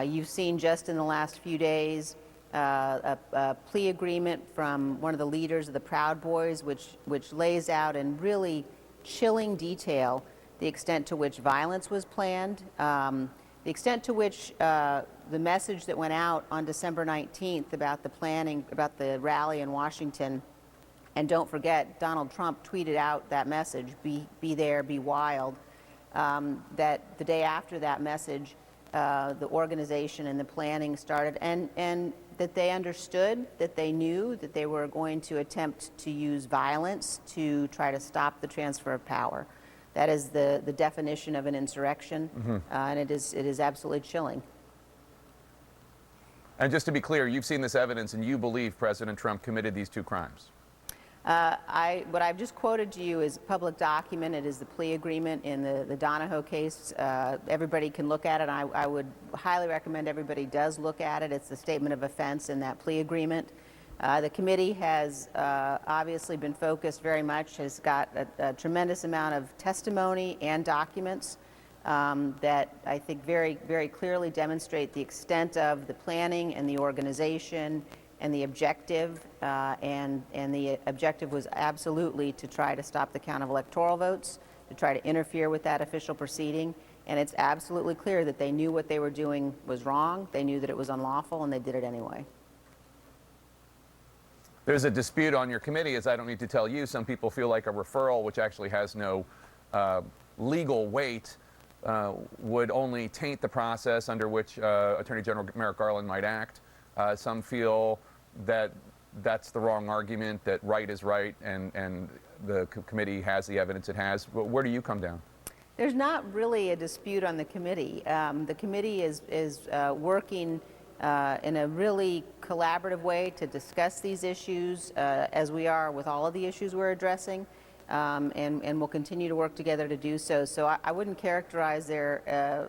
You've seen just in the last few days a plea agreement from one of the leaders of the Proud Boys, which lays out in really chilling detail the extent to which violence was planned, the extent to which the message that went out on December 19th about the planning, about the rally in Washington, and don't forget, Donald Trump tweeted out that message, be there, be wild, that the day after that message, the organization and the planning started, and that they understood, that they knew that they were going to attempt to use violence to try to stop the transfer of power. That is the definition of an insurrection, and it is absolutely chilling. And just to be clear, you've seen this evidence and you believe President Trump committed these two crimes? What I've just quoted to you is a public document. It is the plea agreement in the Donahoe case. Everybody can look at it. I would highly recommend everybody does look at it. It's the statement of offense in that plea agreement. The committee has obviously been focused very much, has got a tremendous amount of testimony and documents that I think very, very clearly demonstrate the extent of the planning and the organization and the objective, and the objective was absolutely to try to stop the count of electoral votes, to try to interfere with that official proceeding, and it's absolutely clear that they knew what they were doing was wrong, they knew that it was unlawful, and they did it anyway. There's a dispute on your committee, as I don't need to tell you. Some people feel like a referral, which actually has no legal weight, would only taint the process under which Attorney General Merrick Garland might act. Some feel that that's the wrong argument, that right is right, and the committee has the evidence it has. But where do you come down? There's not really a dispute on the committee. The committee is working in a really collaborative way to discuss these issues, as we are with all of the issues we're addressing, and we'll continue to work together to do so. So I wouldn't characterize there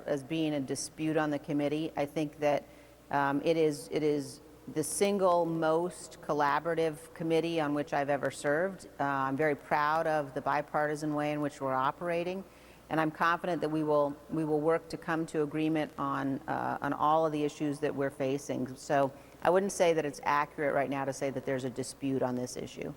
as being a dispute on the committee. I think that it is the single most collaborative committee on which I've ever served. I'm very proud of the bipartisan way in which we're operating, and I'm confident that we will work to come to agreement on all of the issues that we're facing. So I wouldn't say that it's accurate right now to say that there's a dispute on this issue.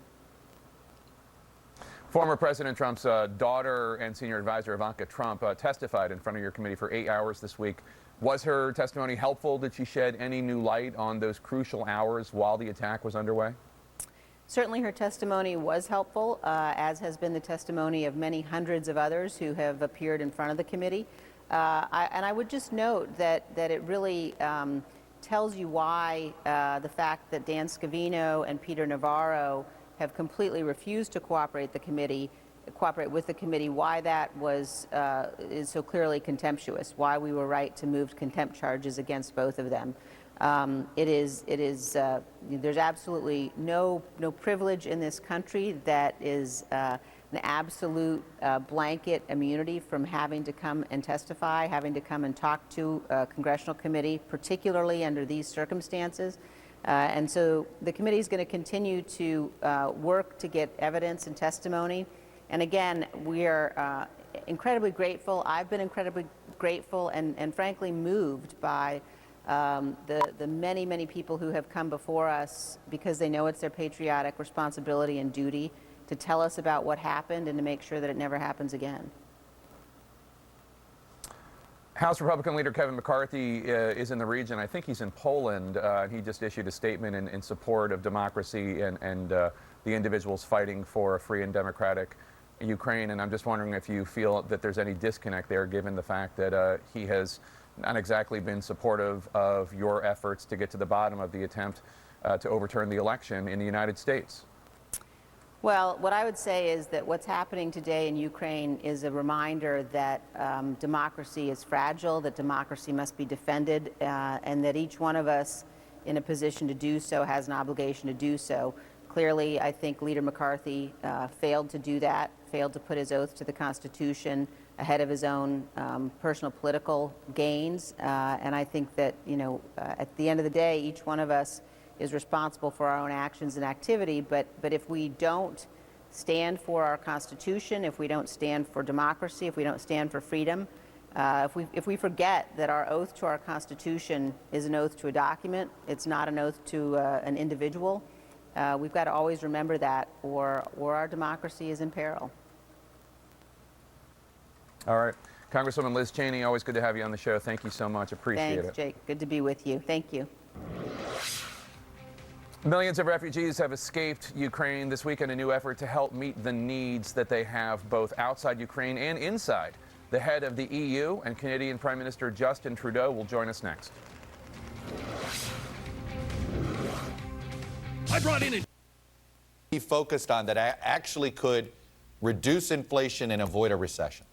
Former President Trump's daughter and senior advisor Ivanka Trump testified in front of your committee for 8 hours this week. Was her testimony helpful? Did she shed any new light on those crucial hours while the attack was underway? Certainly her testimony was helpful, as has been the testimony of many hundreds of others who have appeared in front of the committee. And I would just note that it really tells you why the fact that Dan Scavino and Peter Navarro have completely refused to cooperate with the committee, why that is so clearly contemptuous, why we were right to move contempt charges against both of them. There's absolutely no privilege in this country that is an absolute blanket immunity from having to come and testify, having to come and talk to a congressional committee, particularly under these circumstances. And so the committee is going to continue to work to get evidence and testimony. And again, we are incredibly grateful. I've been incredibly grateful and frankly moved by the many, many people who have come before us because they know it's their patriotic responsibility and duty to tell us about what happened and to make sure that it never happens again. House Republican leader Kevin McCarthy is in the region. I think he's in Poland. He just issued a statement in support of democracy and the individuals fighting for a free and democratic Ukraine. And I'm just wondering if you feel that there's any disconnect there, given the fact that he has not exactly been supportive of your efforts to get to the bottom of the attempt to overturn the election in the United States. Well, what I would say is that what's happening today in Ukraine is a reminder that democracy is fragile, that democracy must be defended, and that each one of us in a position to do so has an obligation to do so. Clearly, I think Leader McCarthy failed to do that, failed to put his oath to the Constitution ahead of his own personal political gains. And I think that, at the end of the day, each one of us is responsible for our own actions and activity, but if we don't stand for our Constitution, if we don't stand for democracy, if we don't stand for freedom, if we forget that our oath to our Constitution is an oath to a document, it's not an oath to an individual, we've got to always remember that, or our democracy is in peril. All right. Congresswoman Liz Cheney, always good to have you on the show. Thank you so much. Appreciate it. Thanks, Jake. Good to be with you. Thank you. Millions of refugees have escaped Ukraine this week in a new effort to help meet the needs that they have both outside Ukraine and inside. The head of the EU and Canadian Prime Minister Justin Trudeau will join us next. I brought in he focused on that actually could reduce inflation and avoid a recession.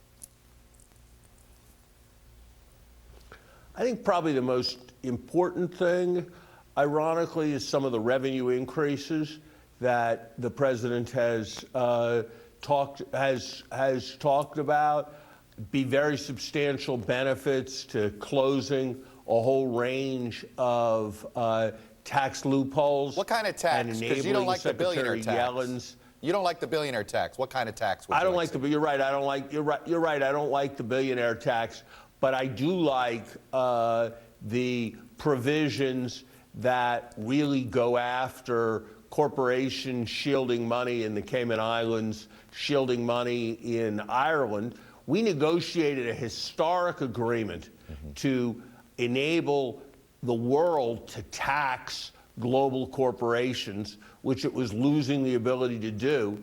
I think probably the most important thing, ironically, is some of the revenue increases that the president has talked about. Be very substantial benefits to closing a whole range of tax loopholes. What kind of tax? Because you don't like the billionaire tax. You don't like the billionaire tax. What kind of tax would you like to? You're right. You're right. I don't like the billionaire tax, but I do like the provisions that really go after corporations shielding money in the Cayman Islands, shielding money in Ireland. We negotiated a historic agreement to enable the world to tax global corporations, which it was losing the ability to do.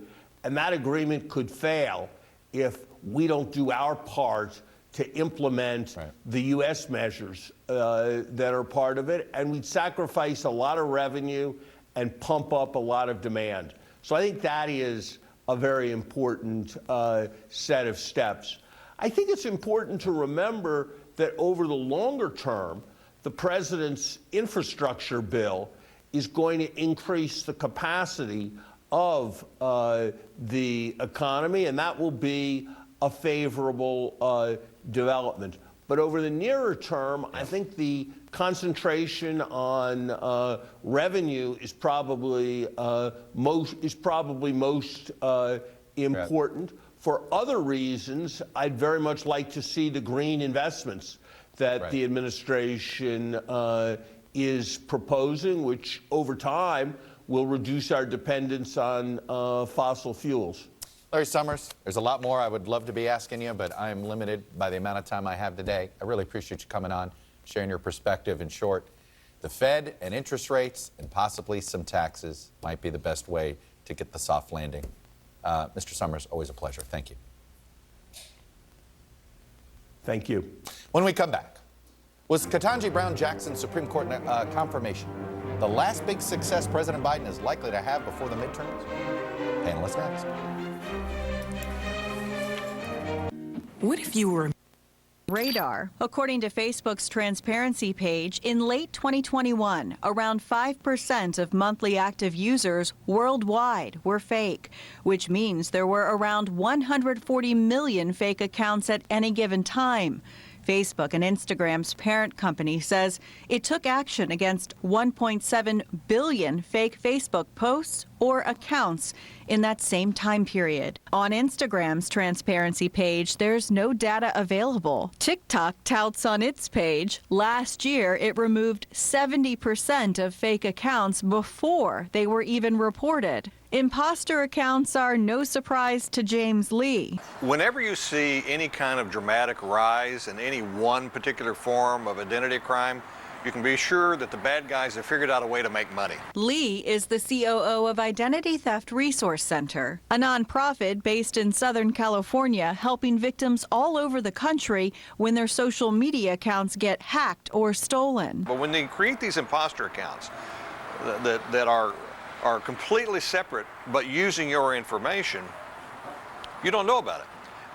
And that agreement could fail if we don't do our part to implement the U.S. measures that are part of it. And we'd sacrifice a lot of revenue and pump up a lot of demand. So I think that is a very important set of steps. I think it's important to remember that over the longer term, the president's infrastructure bill is going to increase the capacity of the economy, and that will be a favorable development. But over the nearer term, I think the concentration on revenue is probably most important. For other reasons, I'd very much like to see the green investments that the administration is proposing, which over time will reduce our dependence on fossil fuels. Larry Summers, there's a lot more I would love to be asking you, but I'm limited by the amount of time I have today. I really appreciate you coming on, sharing your perspective. In short, the Fed and interest rates and possibly some taxes might be the best way to get the soft landing. Mr. Summers, always a pleasure. Thank you. Thank you. When we come back, was Ketanji Brown Jackson's Supreme Court confirmation the last big success President Biden is likely to have before the midterms? Panelists next. What if you were radar? According to Facebook's transparency page, in late 2021, around 5% of monthly active users worldwide were fake, which means there were around 140 million fake accounts at any given time. Facebook and Instagram's parent company says it took action against 1.7 billion fake Facebook posts or accounts in that same time period. On Instagram's transparency page, there's no data available. TikTok touts on its page, last year it removed 70% of fake accounts before they were even reported. Imposter accounts are no surprise to James Lee. Whenever you see any kind of dramatic rise in any one particular form of identity crime, you can be sure that the bad guys have figured out a way to make money. Lee is the COO of Identity Theft Resource Center, a nonprofit based in Southern California helping victims all over the country when their social media accounts get hacked or stolen. But when they create these imposter accounts that are completely separate but using your information, you don't know about it.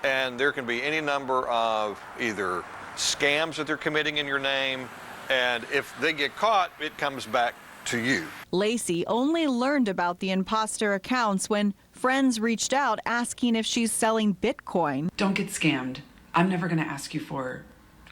And there can be any number of either scams that they're committing in your name, and if they get caught, it comes back to you. Lacey only learned about the imposter accounts when friends reached out asking if she's selling Bitcoin. Don't get scammed. I'm never going to ask you for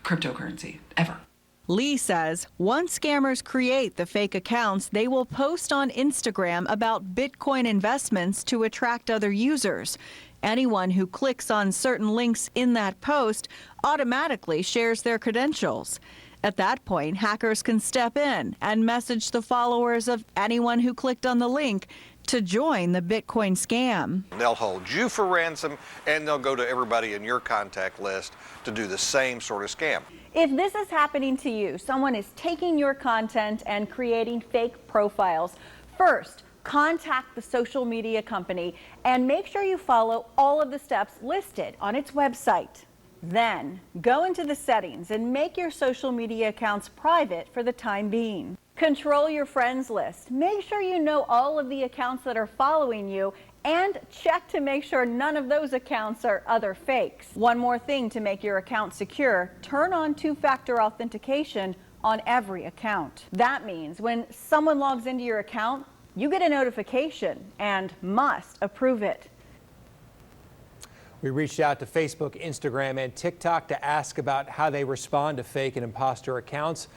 cryptocurrency, ever. Lee says once scammers create the fake accounts, they will post on Instagram about Bitcoin investments to attract other users. Anyone who clicks on certain links in that post automatically shares their credentials. At that point, hackers can step in and message the followers of anyone who clicked on the link to join the Bitcoin scam. They'll hold you for ransom, and they'll go to everybody in your contact list to do the same sort of scam. If this is happening to you, someone is taking your content and creating fake profiles, first, contact the social media company and make sure you follow all of the steps listed on its website. Then, go into the settings and make your social media accounts private for the time being. Control your friends list. Make sure you know all of the accounts that are following you and check to make sure none of those accounts are other fakes. One more thing to make your account secure, turn on two-factor authentication on every account. That means when someone logs into your account, you get a notification and must approve it. We reached out to Facebook, Instagram, and TikTok to ask about how they respond to fake and imposter accounts.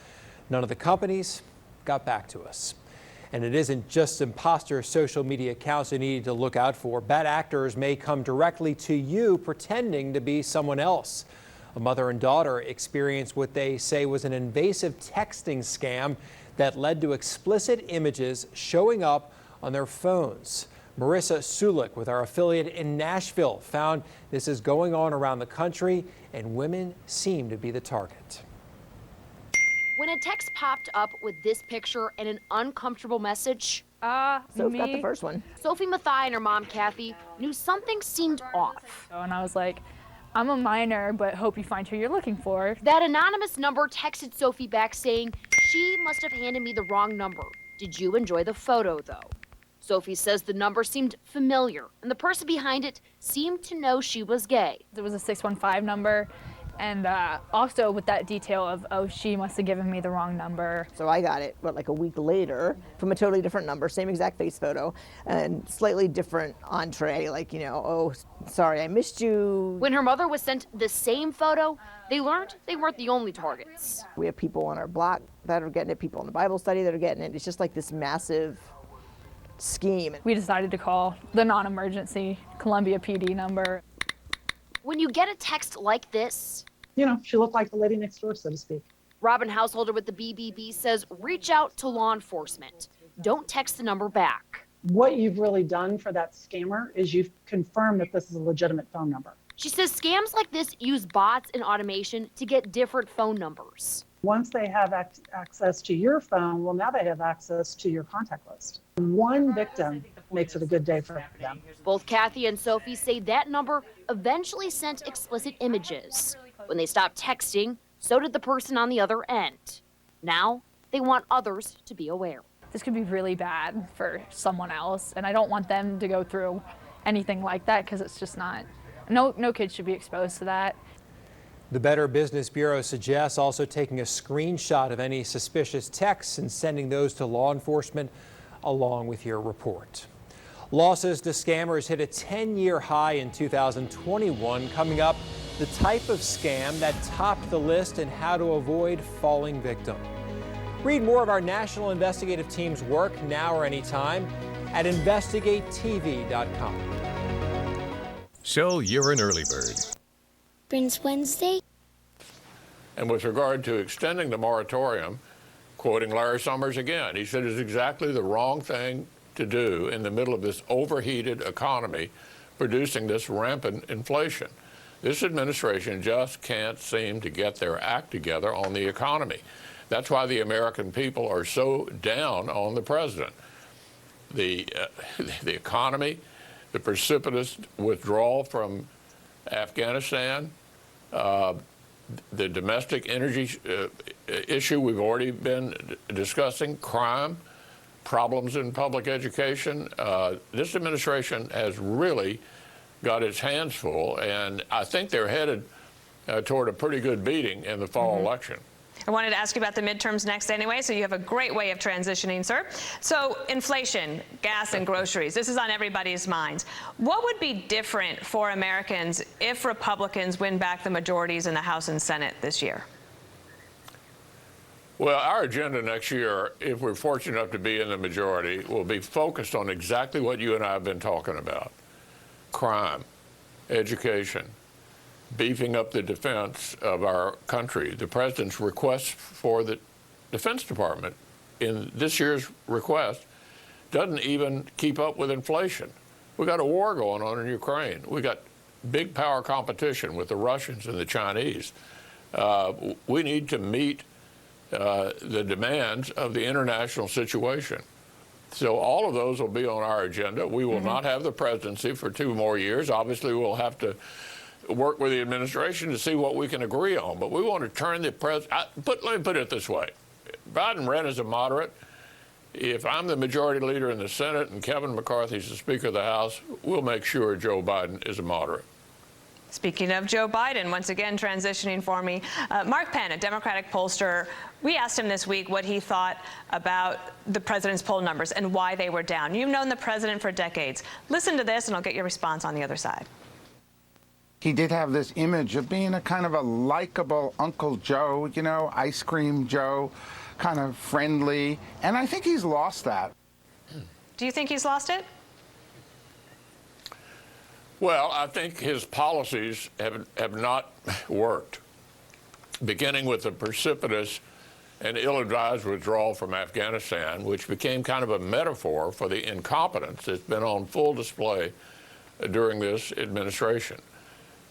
None of the companies got back to us. And it isn't just imposter social media accounts you need to look out for. Bad actors may come directly to you pretending to be someone else. A mother and daughter experienced what they say was an invasive texting scam that led to explicit images showing up on their phones. Marissa Sulik with our affiliate in Nashville found this is going on around the country, and women seem to be the target. When a text popped up with this picture and an uncomfortable message, Sophie got the first one. Sophie Mathai and her mom, Kathy, knew something seemed off. And I was like, I'm a minor, but hope you find who you're looking for. That anonymous number texted Sophie back saying, she must have handed me the wrong number. Did you enjoy the photo, though? Sophie says the number seemed familiar, and the person behind it seemed to know she was gay. It was a 615 number, and also with that detail of, oh, she must have given me the wrong number. So I got it, like a week later, from a totally different number, same exact face photo, and slightly different entree, like, you know, oh, sorry, I missed you. When her mother was sent the same photo, they learned they weren't the only targets. We have people on our block that are getting it, people in the Bible study that are getting it. It's just like this massive scheme. We decided to call the non-emergency Columbia PD number. When you get a text like this, you know, she looked like the lady next door, so to speak. Robin Householder with the BBB says reach out to law enforcement. Don't text the number back. What you've really done for that scammer is you've confirmed that this is a legitimate phone number. She says scams like this use bots and automation to get different phone numbers. Once they have access to your phone, well, now they have access to your contact list. One victim makes it a good day for them. Both Kathy and Sophie say that number eventually sent explicit images. When they stopped texting, so did the person on the other end. Now, they want others to be aware. This could be really bad for someone else, and I don't want them to go through anything like that because it's just not. No kids should be exposed to that. The Better Business Bureau suggests also taking a screenshot of any suspicious texts and sending those to law enforcement along with your report. Losses to scammers hit a 10-year high in 2021. Coming up, the type of scam that topped the list and how to avoid falling victim. Read more of our National Investigative Team's work now or anytime at investigatetv.com. So you're an early bird. Brings Wednesday. And with regard to extending the moratorium, quoting Larry Summers again, he said it's exactly the wrong thing to do in the middle of this overheated economy producing this rampant inflation. This administration just can't seem to get their act together on the economy. That's why the American people are so down on the president. The economy, the precipitous withdrawal from Afghanistan, the domestic energy issue we've already been discussing, crime, problems in public education. This administration has really got its hands full, and I think they're headed toward a pretty good beating in the fall election. I wanted to ask you about the midterms next anyway, so you have a great way of transitioning, sir. So inflation, gas and groceries, this is on everybody's minds. What would be different for Americans if Republicans win back the majorities in the House and Senate this year? Well, our agenda next year, if we're fortunate enough to be in the majority, will be focused on exactly what you and I have been talking about. Crime, education, beefing up the defense of our country. The president's request for the Defense Department in this year's request doesn't even keep up with inflation. We got a war going on in Ukraine. We got big power competition with the Russians and the Chinese. We need to meet the demands of the international situation. So all of those will be on our agenda. We will not have the presidency for 2 more years. Obviously, we'll have to work with the administration to see what we can agree on. But we want to turn the president. Let me put it this way. Biden ran as a moderate. If I'm the majority leader in the Senate and Kevin McCarthy's the Speaker of the House, we'll make sure Joe Biden is a moderate. Speaking of Joe Biden, once again transitioning for me, Mark Penn, a Democratic pollster, we asked him this week what he thought about the president's poll numbers and why they were down. You've known the president for decades. Listen to this and I'll get your response on the other side. He did have this image of being a kind of a likable Uncle Joe, you know, ice cream Joe, kind of friendly, and I think he's lost that. Do you think he's lost it? Well, I think his policies have not worked, beginning with the precipitous and ill-advised withdrawal from Afghanistan, which became kind of a metaphor for the incompetence that's been on full display during this administration.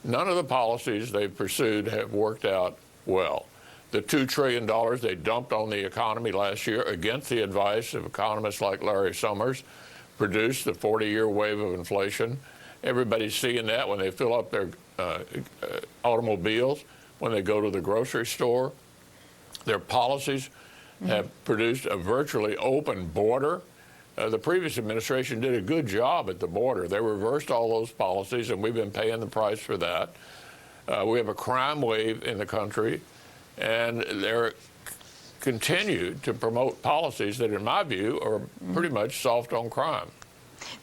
None of the policies they've pursued have worked out well. The $2 trillion they dumped on the economy last year against the advice of economists like Larry Summers produced the 40-year wave of inflation. Everybody's seeing that when they fill up their automobiles, when they go to the grocery store. Their policies have produced a virtually open border. The previous administration did a good job at the border. They reversed all those policies, and we've been paying the price for that. We have a crime wave in the country, and they're continued to promote policies that, in my view, are pretty much soft on crime.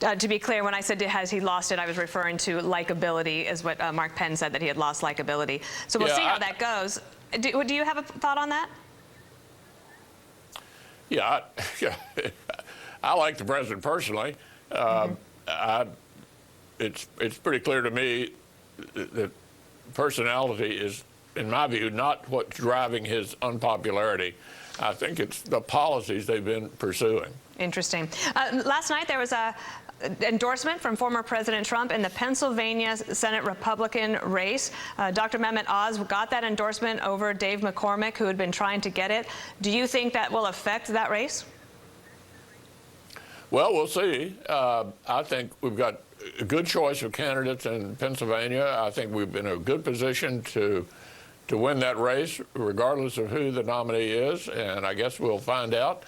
To be clear, when I said has he lost it, I was referring to likability, is what Mark Penn said, that he had lost likability. So we'll see how that goes. Do you have a thought on that? Yeah, I like the president personally. It's pretty clear to me that personality in my view, not what's driving his unpopularity. I think it's the policies they've been pursuing. Interesting. Last night there was a endorsement from former President Trump in the Pennsylvania Senate Republican race. Dr. Mehmet Oz got that endorsement over Dave McCormick, who had been trying to get it. Do you think that will affect that race? Well, we'll see. I think we've got a good choice of candidates in Pennsylvania. I think we've been in a good position to win that race, regardless of who the nominee is. And I guess we'll find out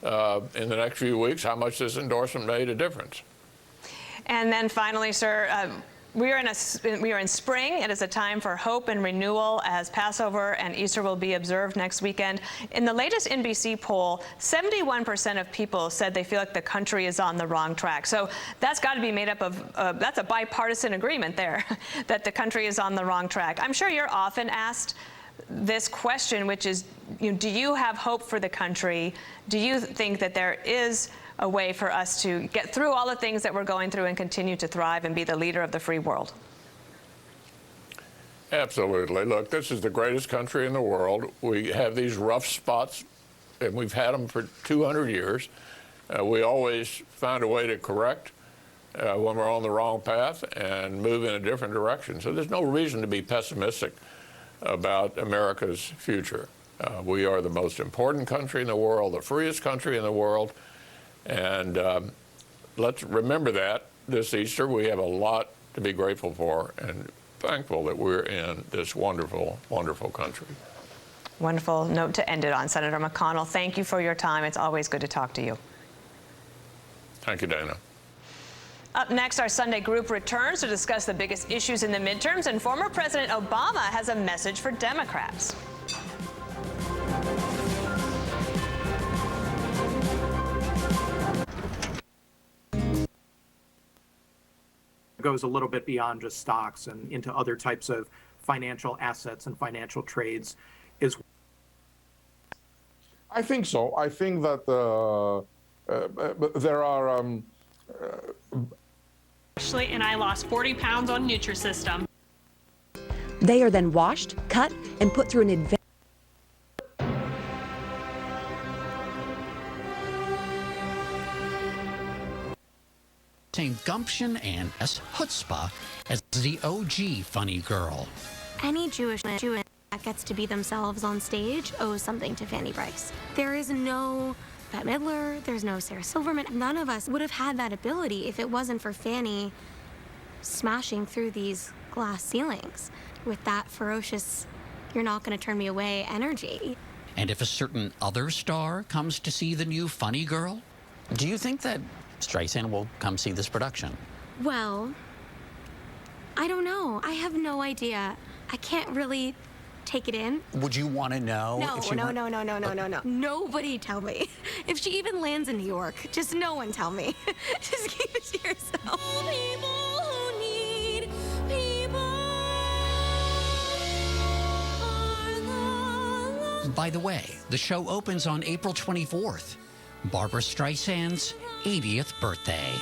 in the next few weeks how much this endorsement made a difference. And then finally, sir, we are in spring. It is a time for hope and renewal as Passover and Easter will be observed next weekend. In the latest NBC poll, 71% of people said they feel like the country is on the wrong track. So that's got to be made up of, that's a bipartisan agreement there, that the country is on the wrong track. I'm sure you're often asked this question, which is, do you have hope for the country? Do you think that there is a way for us to get through all the things that we're going through and continue to thrive and be the leader of the free world? Absolutely. Look, this is the greatest country in the world. We have these rough spots, and we've had them for 200 years. We always find a way to correct when we're on the wrong path and move in a different direction. So there's no reason to be pessimistic about America's future. We are the most important country in the world, the freest country in the world. And let's remember that this Easter. We have a lot to be grateful for and thankful that we're in this wonderful, wonderful country. Wonderful note to end it on. Senator McConnell, thank you for your time. It's always good to talk to you. Thank you, Dana. Up next, our Sunday group returns to discuss the biggest issues in the midterms, and former President Obama has a message for Democrats. Goes a little bit beyond just stocks and into other types of financial assets and financial trades. I think so. I think that there are. Ashley and I lost 40 pounds on Nutrisystem. They are then washed, cut, and put through an advanced. Gumption and as chutzpah as the OG funny girl. Any Jewish that gets to be themselves on stage owes something to Fanny Brice. There is no Bette Midler, there's no Sarah Silverman. None of us would have had that ability if it wasn't for Fanny smashing through these glass ceilings with that ferocious, you're not going to turn me away energy. And if a certain other star comes to see the new funny girl, do you think that Streisand will come see this production? Well, I don't know. I have no idea. I can't really take it in. Would you want to know? No. Nobody tell me. If she even lands in New York, just no one tell me. Just keep it to yourself. By the way, the show opens on April 24th, Barbra Streisand's 80th birthday.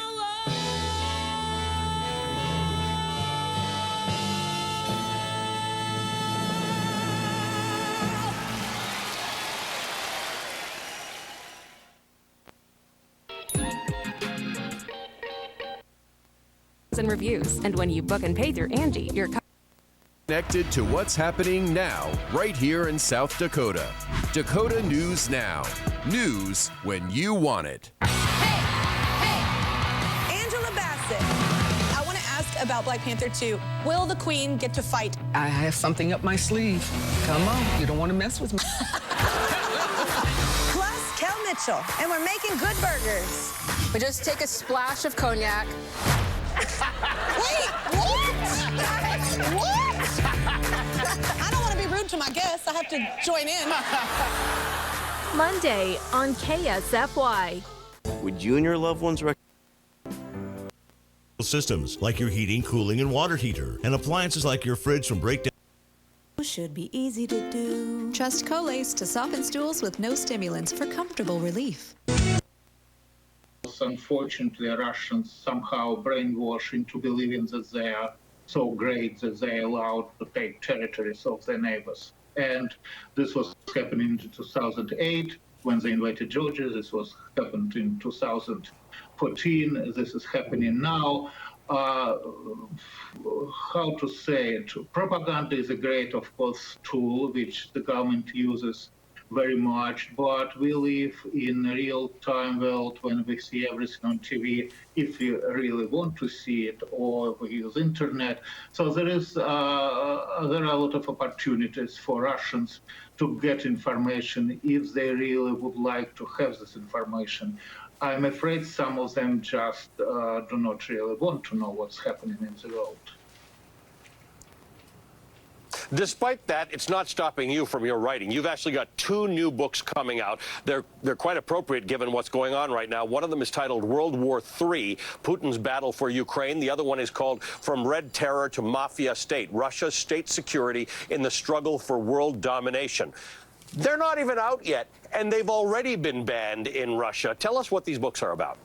And reviews, and when you book and pay through Angie, you're Connected to what's happening now, right here in South Dakota. Dakota News Now. News when you want it. Angela Bassett. I want to ask about Black Panther 2. Will the Queen get to fight? I have something up my sleeve. Come on, you don't want to mess with me. Plus, Kel Mitchell, and we're making good burgers. We just take a splash of cognac. Wait, what? What? I don't want to be rude to my guests. I have to join in. Monday on KSFY. Would you and your loved ones systems like your heating, cooling, and water heater, and appliances like your fridge from breakdown should be easy to do. Trust Colace to soften stools with no stimulants for comfortable relief. Unfortunately, Russians somehow brainwash into believing that they are so great that they allowed to take territories of their neighbors. And this was happening in 2008 when they invaded Georgia. This was happened in 2014. This is happening now. How to say it? Propaganda is a great, of course, tool which the government uses very much, but we live in a real-time world when we see everything on TV, if we really want to see it, or we use internet. So there are a lot of opportunities for Russians to get information if they really would like to have this information. I'm afraid some of them just do not really want to know what's happening in the world. Despite that, it's not stopping you from your writing. You've actually got 2 new books coming out. They're quite appropriate given what's going on right now. One of them is titled World War III, Putin's Battle for Ukraine. The other one is called From Red Terror to Mafia State, Russia's State Security in the Struggle for World Domination. They're not even out yet, and they've already been banned in Russia. Tell us what these books are about.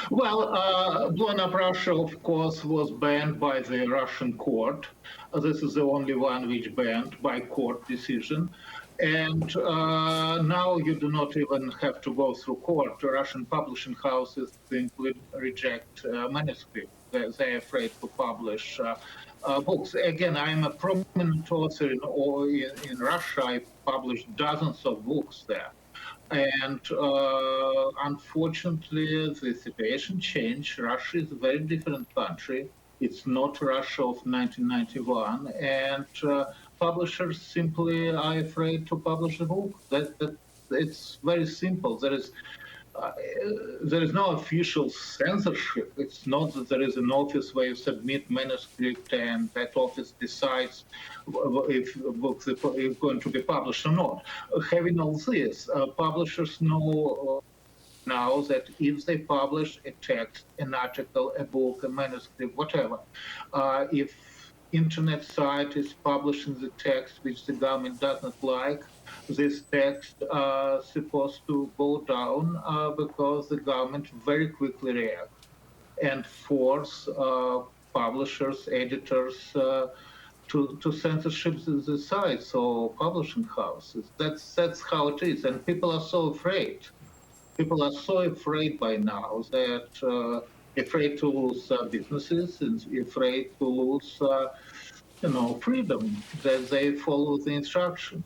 Well, Blown Up Russia, of course, was banned by the Russian court. This is the only one which banned by court decision. And now you do not even have to go through court. Russian publishing houses simply reject manuscript. They're afraid to publish books. Again, I'm a prominent author in Russia. I published dozens of books there. And unfortunately, the situation changed. Russia is a very different country. It's not Russia of 1991. And publishers simply are afraid to publish a book. It's very simple. There is no official censorship. It's not that there is an office where you submit manuscript and that office decides if a book is going to be published or not. Having all this, publishers know now that if they publish a text, an article, a book, a manuscript, whatever, if internet site is publishing the text which the government does not like, this text supposed to go down because the government very quickly reacts and force publishers, editors to censorship the sites or publishing houses. That's how it is, and people are so afraid. People are so afraid by now that afraid to lose businesses and afraid to lose, freedom, that they follow the instruction.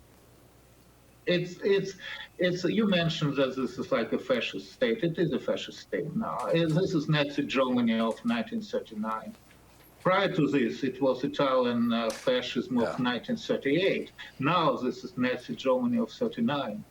It's. You mentioned that this is like a fascist state. It is a fascist state now. This is Nazi Germany of 1939. Prior to this, it was Italian fascism of 1938. Now this is Nazi Germany of 39.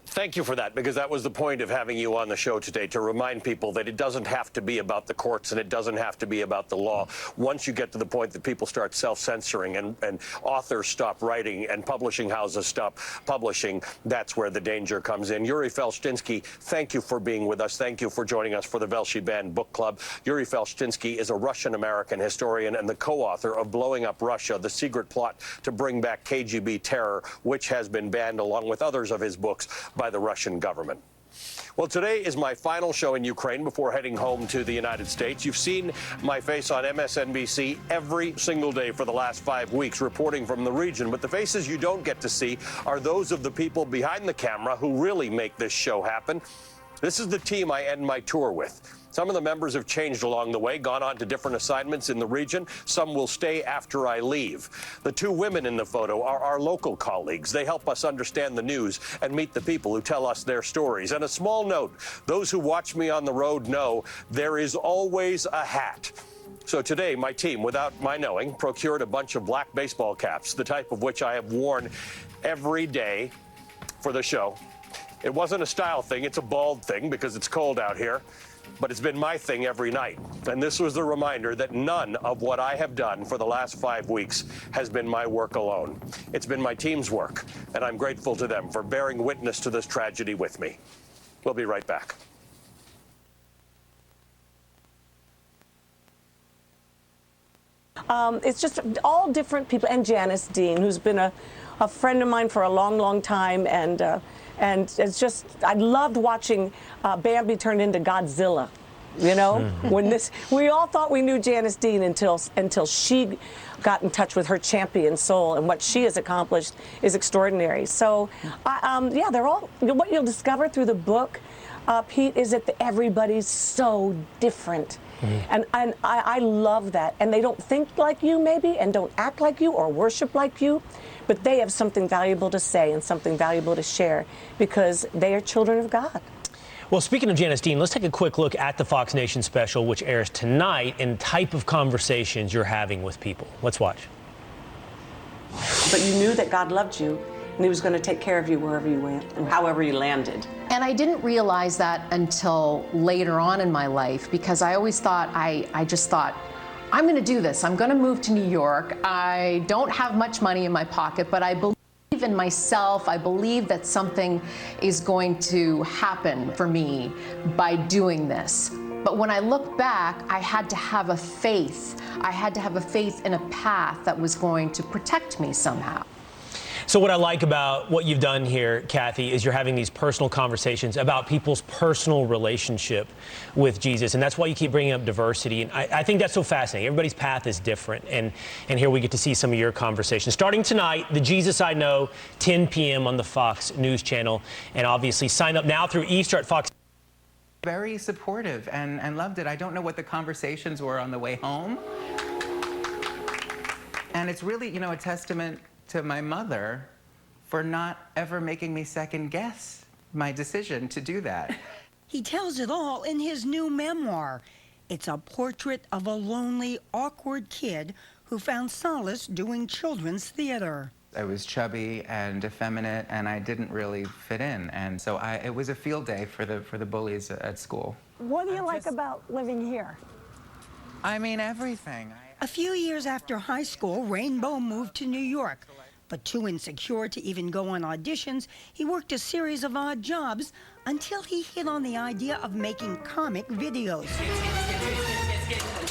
Thank you for that, because that was the point of having you on the show today, to remind people that it doesn't have to be about the courts and it doesn't have to be about the law. Once you get to the point that people start self-censoring and authors stop writing and publishing houses stop publishing, that's where the danger comes in. Yuri Felshtinsky, thank you for being with us. Thank you for joining us for the Velshi Band Book Club. Yuri Felshtinsky is a Russian-American historian and the co-author of Blowing Up Russia, The Secret Plot to Bring Back KGB Terror, which has been banned along with others of his books by the Russian government. Well, today is my final show in Ukraine before heading home to the United States. You've seen my face on MSNBC every single day for the last 5 weeks reporting from the region, but the faces you don't get to see are those of the people behind the camera who really make this show happen. This is the team I end my tour with. Some of the members have changed along the way, gone on to different assignments in the region. Some will stay after I leave. The 2 women in the photo are our local colleagues. They help us understand the news and meet the people who tell us their stories. And a small note, those who watch me on the road know there is always a hat. So today, my team, without my knowing, procured a bunch of black baseball caps, the type of which I have worn every day for the show. It wasn't a style thing, it's a bald thing because it's cold out here. But it's been my thing every night. And this was the reminder that none of what I have done for the last 5 weeks has been my work alone. It's been my team's work, and I'm grateful to them for bearing witness to this tragedy with me. We'll be right back. It's just all different people, and Janice Dean, who's been a friend of mine for a long, long time, and it's just, I loved watching Bambi turn into Godzilla. You know, we all thought we knew Janice Dean until she got in touch with her champion soul, and what she has accomplished is extraordinary. So, yeah, they're all, what you'll discover through the book, Pete, is that everybody's so different. And I love that. And they don't think like you, maybe, and don't act like you or worship like you, but they have something valuable to say and something valuable to share because they are children of God. Well, speaking of Janice Dean, let's take a quick look at the Fox Nation special, which airs tonight, and the type of conversations you're having with people. Let's watch. But you knew that God loved you, and he was going to take care of you wherever you went and however you landed. And I didn't realize that until later on in my life, because I always thought, I just thought, I'm going to do this. I'm going to move to New York. I don't have much money in my pocket, but I believe in myself. I believe that something is going to happen for me by doing this. But when I look back, I had to have a faith. I had to have a faith in a path that was going to protect me somehow. So what I like about what you've done here, Kathy, is you're having these personal conversations about people's personal relationship with Jesus. And that's why you keep bringing up diversity. And I think that's so fascinating. Everybody's path is different. And here we get to see some of your conversations. Starting tonight, The Jesus I Know, 10 p.m. on the Fox News Channel. And obviously sign up now through Easter at Fox. Very supportive and loved it. I don't know what the conversations were on the way home. And it's really, you know, a testament to my mother for not ever making me second guess my decision to do that. He tells it all in his new memoir. It's a portrait of a lonely, awkward kid who found solace doing children's theater. I was chubby and effeminate, and I didn't really fit in, and so it was a field day for the bullies at school. What do you like about living here? I mean, everything. A few years after high school, Rainbow moved to New York. But too insecure to even go on auditions, he worked a series of odd jobs until he hit on the idea of making comic videos.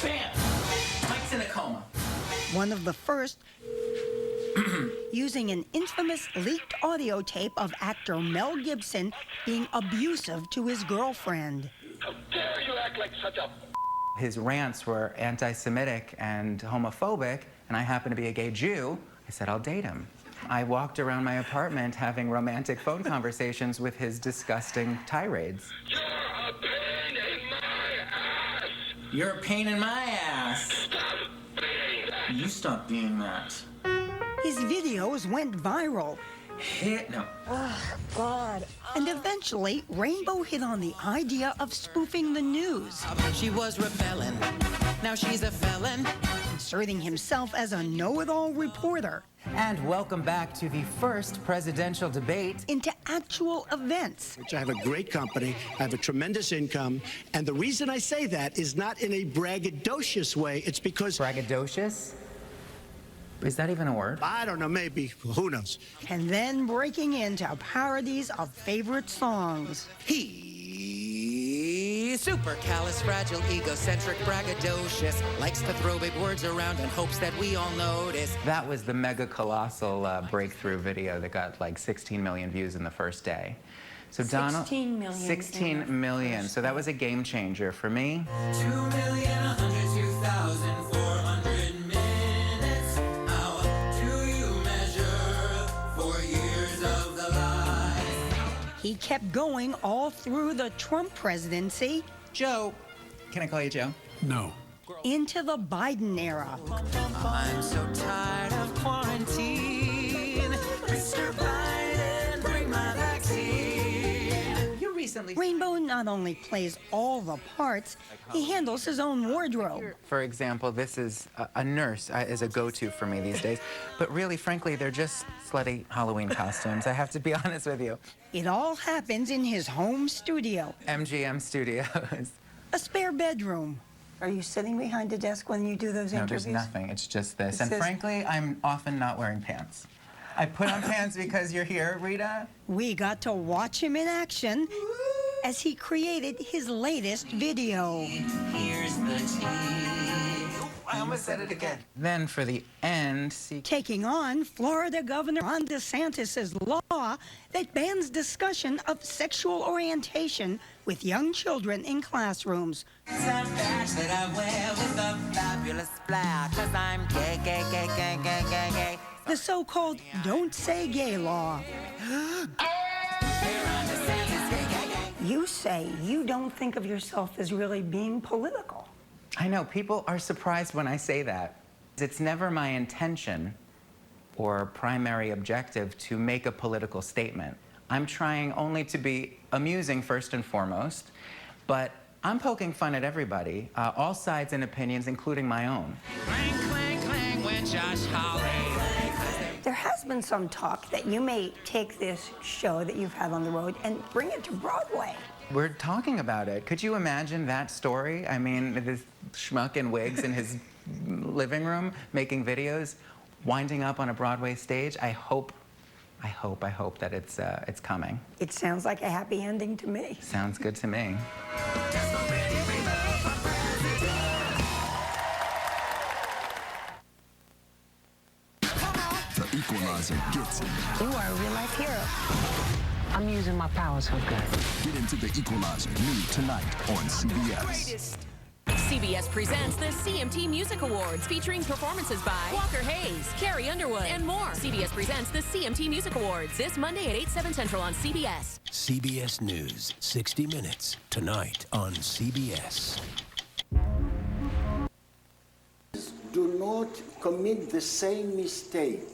Bam! Mike's in a coma. One of the first, using an infamous leaked audio tape of actor Mel Gibson being abusive to his girlfriend. How dare you act like such a... His rants were anti-Semitic and homophobic, and I happen to be a gay Jew. I said, I'll date him. I walked around my apartment having romantic phone conversations with his disgusting tirades. You're a pain in my ass. You stop being that. His videos went viral. No. Oh, God. And eventually, Rainbow hit on the idea of spoofing the news. She was rebelling. Now she's a felon. Inserting himself as a know-it-all reporter. And welcome back to the first presidential debate. Into actual events. I have a great company, I have a tremendous income, and the reason I say that is not in a braggadocious way, it's because... Braggadocious? Is that even a word? I don't know, maybe. Who knows? And then breaking into parodies of favorite songs. He's super callous, fragile, egocentric, braggadocious, likes to throw big words around and hopes that we all notice. That was the mega colossal breakthrough video that got like 16 million views in the first day. So 16 million. 16 million. So that was a game changer for me. 2,102,400 minutes. How do you measure 4 years of the life? He kept going all through the Trump presidency. Joe. Can I call you Joe? No. Into the Biden era. I'm so tired of quarantine. Mr. Biden, bring my vaccine. You recently... Rainbow not only plays all the parts, he handles his own wardrobe. For example, this is a nurse is a go-to for me these days. But really, frankly, they're just slutty Halloween costumes. I have to be honest with you. It all happens in his home studio. MGM Studios. A spare bedroom. Are you sitting behind a desk when you do those interviews? No, there's nothing. It's just this. It says... frankly, I'm often not wearing pants. I put on pants because you're here, Rita. We got to watch him in action as he created his latest video. Here's the tea. I almost said it again. Then for the end, taking on Florida Governor Ron DeSantis' law that bans discussion of sexual orientation with young children in classrooms. The so-called Don't Say Gay law. You say you don't think of yourself as really being political. I know, people are surprised when I say that. It's never my intention or primary objective to make a political statement. I'm trying only to be amusing first and foremost, but I'm poking fun at everybody, all sides and opinions, including my own. Clang, clang, clang, when Josh Hawley. There has been some talk that you may take this show that you've had on the road and bring it to Broadway. We're talking about it. Could you imagine that story? I mean, this schmuck in wigs in his living room making videos, winding up on a Broadway stage. I hope that it's coming. It sounds like a happy ending to me. Sounds good to me. The Equalizer gets it. You are a real-life hero. I'm using my powers for good. Get into The Equalizer, new tonight on CBS. CBS presents the CMT Music Awards, featuring performances by Walker Hayes, Carrie Underwood, and more. CBS presents the CMT Music Awards this Monday at 8/7 Central on CBS. CBS News, 60 Minutes, tonight on CBS. Do not commit the same mistake.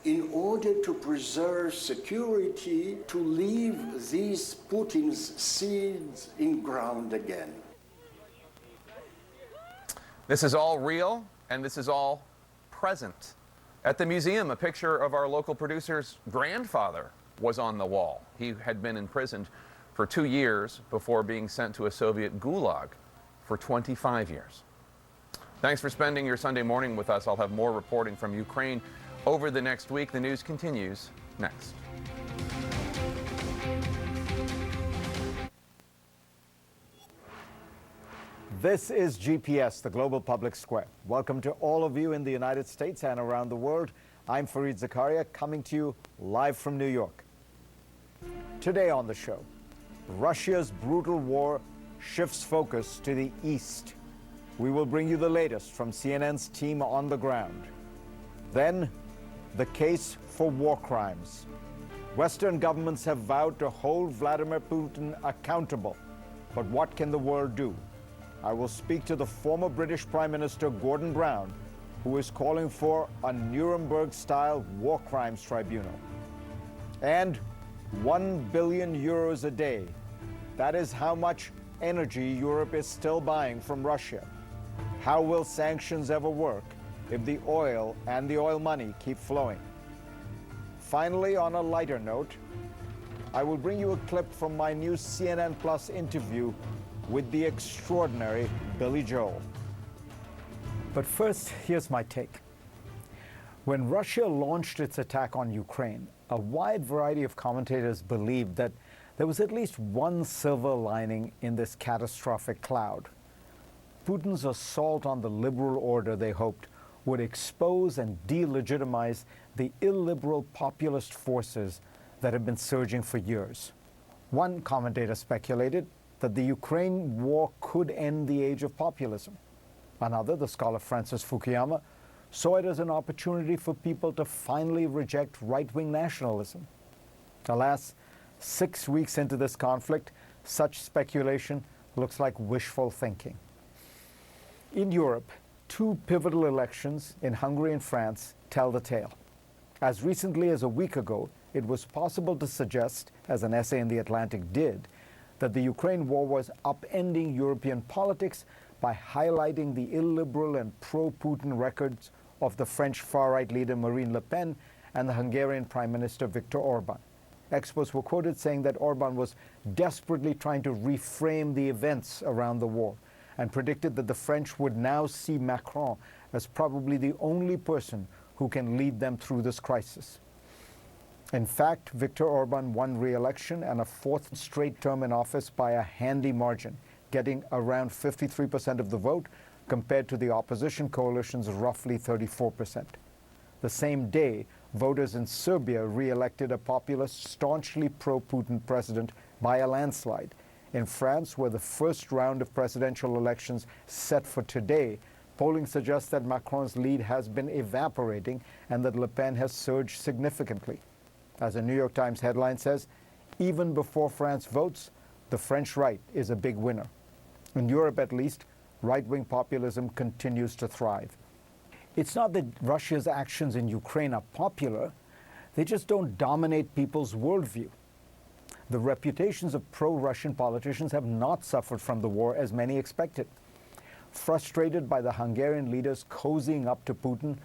In order to preserve security, to leave these Putin's seeds in ground again. This is all real, and this is all present. At the museum, a picture of our local producer's grandfather was on the wall. He had been imprisoned for 2 years before being sent to a Soviet gulag for 25 years. Thanks for spending your Sunday morning with us. I'll have more reporting from Ukraine over the next week. The news continues next. This is GPS, the Global Public Square. Welcome to all of you in the United States and around the world. I'm Fareed Zakaria, coming to you live from New York. Today on the show, Russia's brutal war shifts focus to the east. We will bring you the latest from CNN's team on the ground. Then, the case for war crimes. Western governments have vowed to hold Vladimir Putin accountable. But what can the world do? I will speak to the former British Prime Minister Gordon Brown, who is calling for a Nuremberg-style war crimes tribunal. And 1 billion euros a day. That is how much energy Europe is still buying from Russia. How will sanctions ever work if the oil and the oil money keep flowing? Finally, on a lighter note, I will bring you a clip from my new CNN Plus interview with the extraordinary Billy Joel. But first, here's my take. When Russia launched its attack on Ukraine, a wide variety of commentators believed that there was at least one silver lining in this catastrophic cloud. Putin's assault on the liberal order, they hoped, would expose and delegitimize the illiberal populist forces that have been surging for years. One commentator speculated that the Ukraine war could end the age of populism. Another, the scholar Francis Fukuyama, saw it as an opportunity for people to finally reject right-wing nationalism. Alas, 6 weeks into this conflict, such speculation looks like wishful thinking. In Europe, two pivotal elections in Hungary and France tell the tale. As recently as a week ago, it was possible to suggest, as an essay in The Atlantic did, that the Ukraine war was upending European politics by highlighting the illiberal and pro-Putin records of the French far-right leader Marine Le Pen and the Hungarian Prime Minister Viktor Orban. Experts were quoted saying that Orban was desperately trying to reframe the events around the war, and predicted that the French would now see Macron as probably the only person who can lead them through this crisis. In fact, Viktor Orban won re-election and a fourth straight term in office by a handy margin, getting around 53% of the vote compared to the opposition coalition's roughly 34%. The same day, voters in Serbia re-elected a populist, staunchly pro-Putin president by a landslide. In France, where the first round of presidential elections set for today, polling suggests that Macron's lead has been evaporating and that Le Pen has surged significantly. As a New York Times headline says, even before France votes, the French right is a big winner. In Europe, at least, right-wing populism continues to thrive. It's not that Russia's actions in Ukraine are popular, they just don't dominate people's worldview. The reputations of pro-Russian politicians have not suffered from the war as many expected. Frustrated by the Hungarian leaders cozying up to Putin,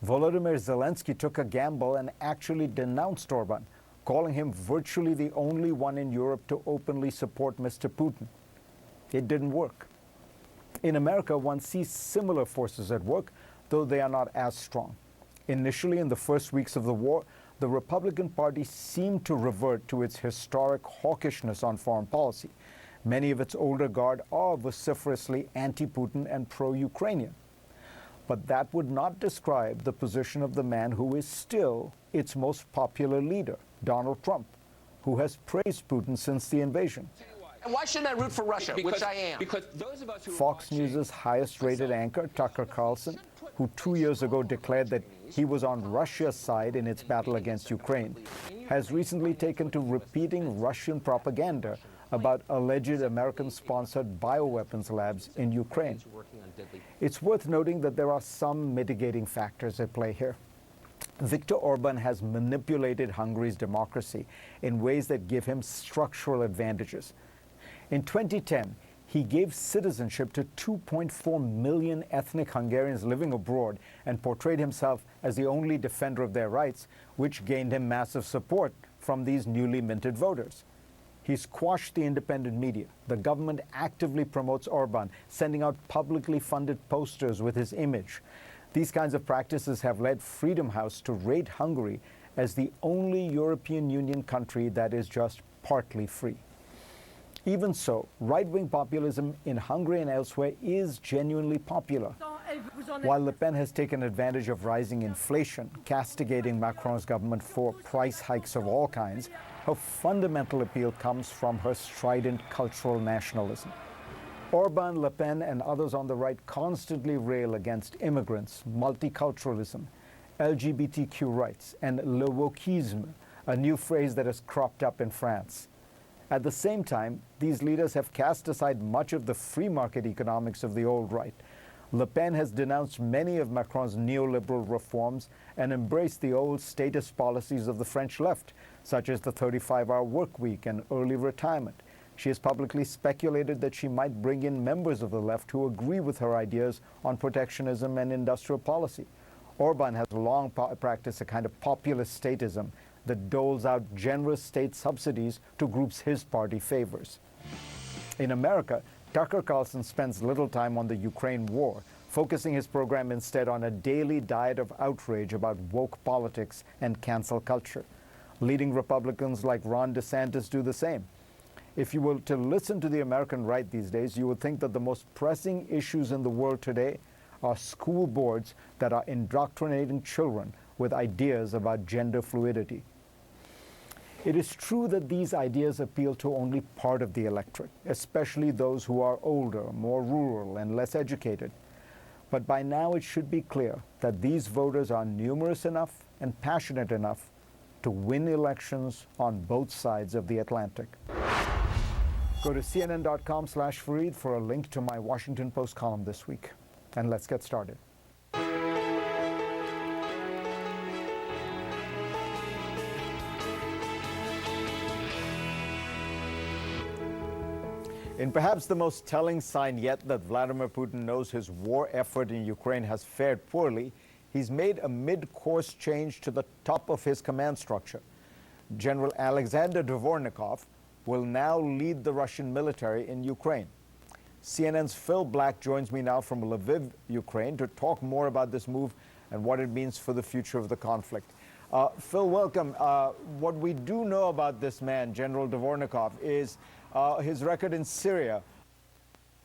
Volodymyr Zelenskyy took a gamble and actually denounced Orban, calling him virtually the only one in Europe to openly support Mr. Putin. It didn't work. In America, one sees similar forces at work, though they are not as strong. Initially, in the first weeks of the war, the Republican Party seemed to revert to its historic hawkishness on foreign policy. Many of its older guard are vociferously anti-Putin and pro-Ukrainian. But that would not describe the position of the man who is still its most popular leader, Donald Trump, who has praised Putin since the invasion. Why shouldn't I root for Russia, which I am? Because those of us who Fox News' highest-rated anchor, Tucker Carlson, who 2 years ago declared that he was on Russia's side in its battle against Ukraine, has recently taken to repeating Russian propaganda about alleged American-sponsored bioweapons labs in Ukraine. It's worth noting that there are some mitigating factors at play here. Viktor Orban has manipulated Hungary's democracy in ways that give him structural advantages. In 2010, he gave citizenship to 2.4 million ethnic Hungarians living abroad and portrayed himself as the only defender of their rights, which gained him massive support from these newly minted voters. He's quashed the independent media. The government actively promotes Orban, sending out publicly funded posters with his image. These kinds of practices have led Freedom House to rate Hungary as the only European Union country that is just partly free. Even so, right-wing populism in Hungary and elsewhere is genuinely popular. While Le Pen has taken advantage of rising inflation, castigating Macron's government for price hikes of all kinds, her fundamental appeal comes from her strident cultural nationalism. Orban, Le Pen, and others on the right constantly rail against immigrants, multiculturalism, LGBTQ rights, and le wokisme, a new phrase that has cropped up in France. At the same time, these leaders have cast aside much of the free market economics of the old right. Le Pen has denounced many of Macron's neoliberal reforms and embraced the old statist policies of the French left, such as the 35-hour work week and early retirement. She has publicly speculated that she might bring in members of the left who agree with her ideas on protectionism and industrial policy. Orban has long practiced a kind of populist statism that doles out generous state subsidies to groups his party favors. In America, Tucker Carlson spends little time on the Ukraine war, focusing his program instead on a daily diet of outrage about woke politics and cancel culture. Leading Republicans like Ron DeSantis do the same. If you were to listen to the American right these days, you would think that the most pressing issues in the world today are school boards that are indoctrinating children with ideas about gender fluidity. It is true that these ideas appeal to only part of the electorate, especially those who are older, more rural, and less educated. But by now it should be clear that these voters are numerous enough and passionate enough to win elections on both sides of the Atlantic. Go to cnn.com/Fareed for a link to my Washington Post column this week. And let's get started. In perhaps the most telling sign yet that Vladimir Putin knows his war effort in Ukraine has fared poorly, he's made a mid-course change to the top of his command structure. General Alexander Dvornikov will now lead the Russian military in Ukraine. CNN's Phil Black joins me now from Lviv, Ukraine, to talk more about this move and what it means for the future of the conflict. Phil, welcome. What we do know about this man, General Dvornikov, is his record in Syria.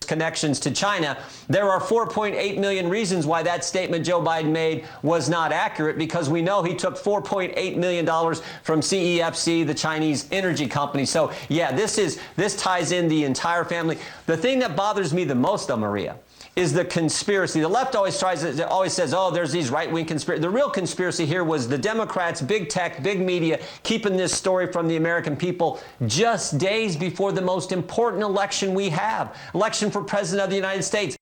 connections to China. There are 4.8 million reasons why that statement Joe Biden made was not accurate, because we know he took $4.8 million from CEFC, the Chinese energy company. So, yeah, this ties in the entire family. The thing that bothers me the most, though, Maria, is the conspiracy. The left always says, oh, there's these right-wing conspiracy. The real conspiracy here was the Democrats, big tech, big media, keeping this story from the American people just days before the most important election we have, election for president of the United States.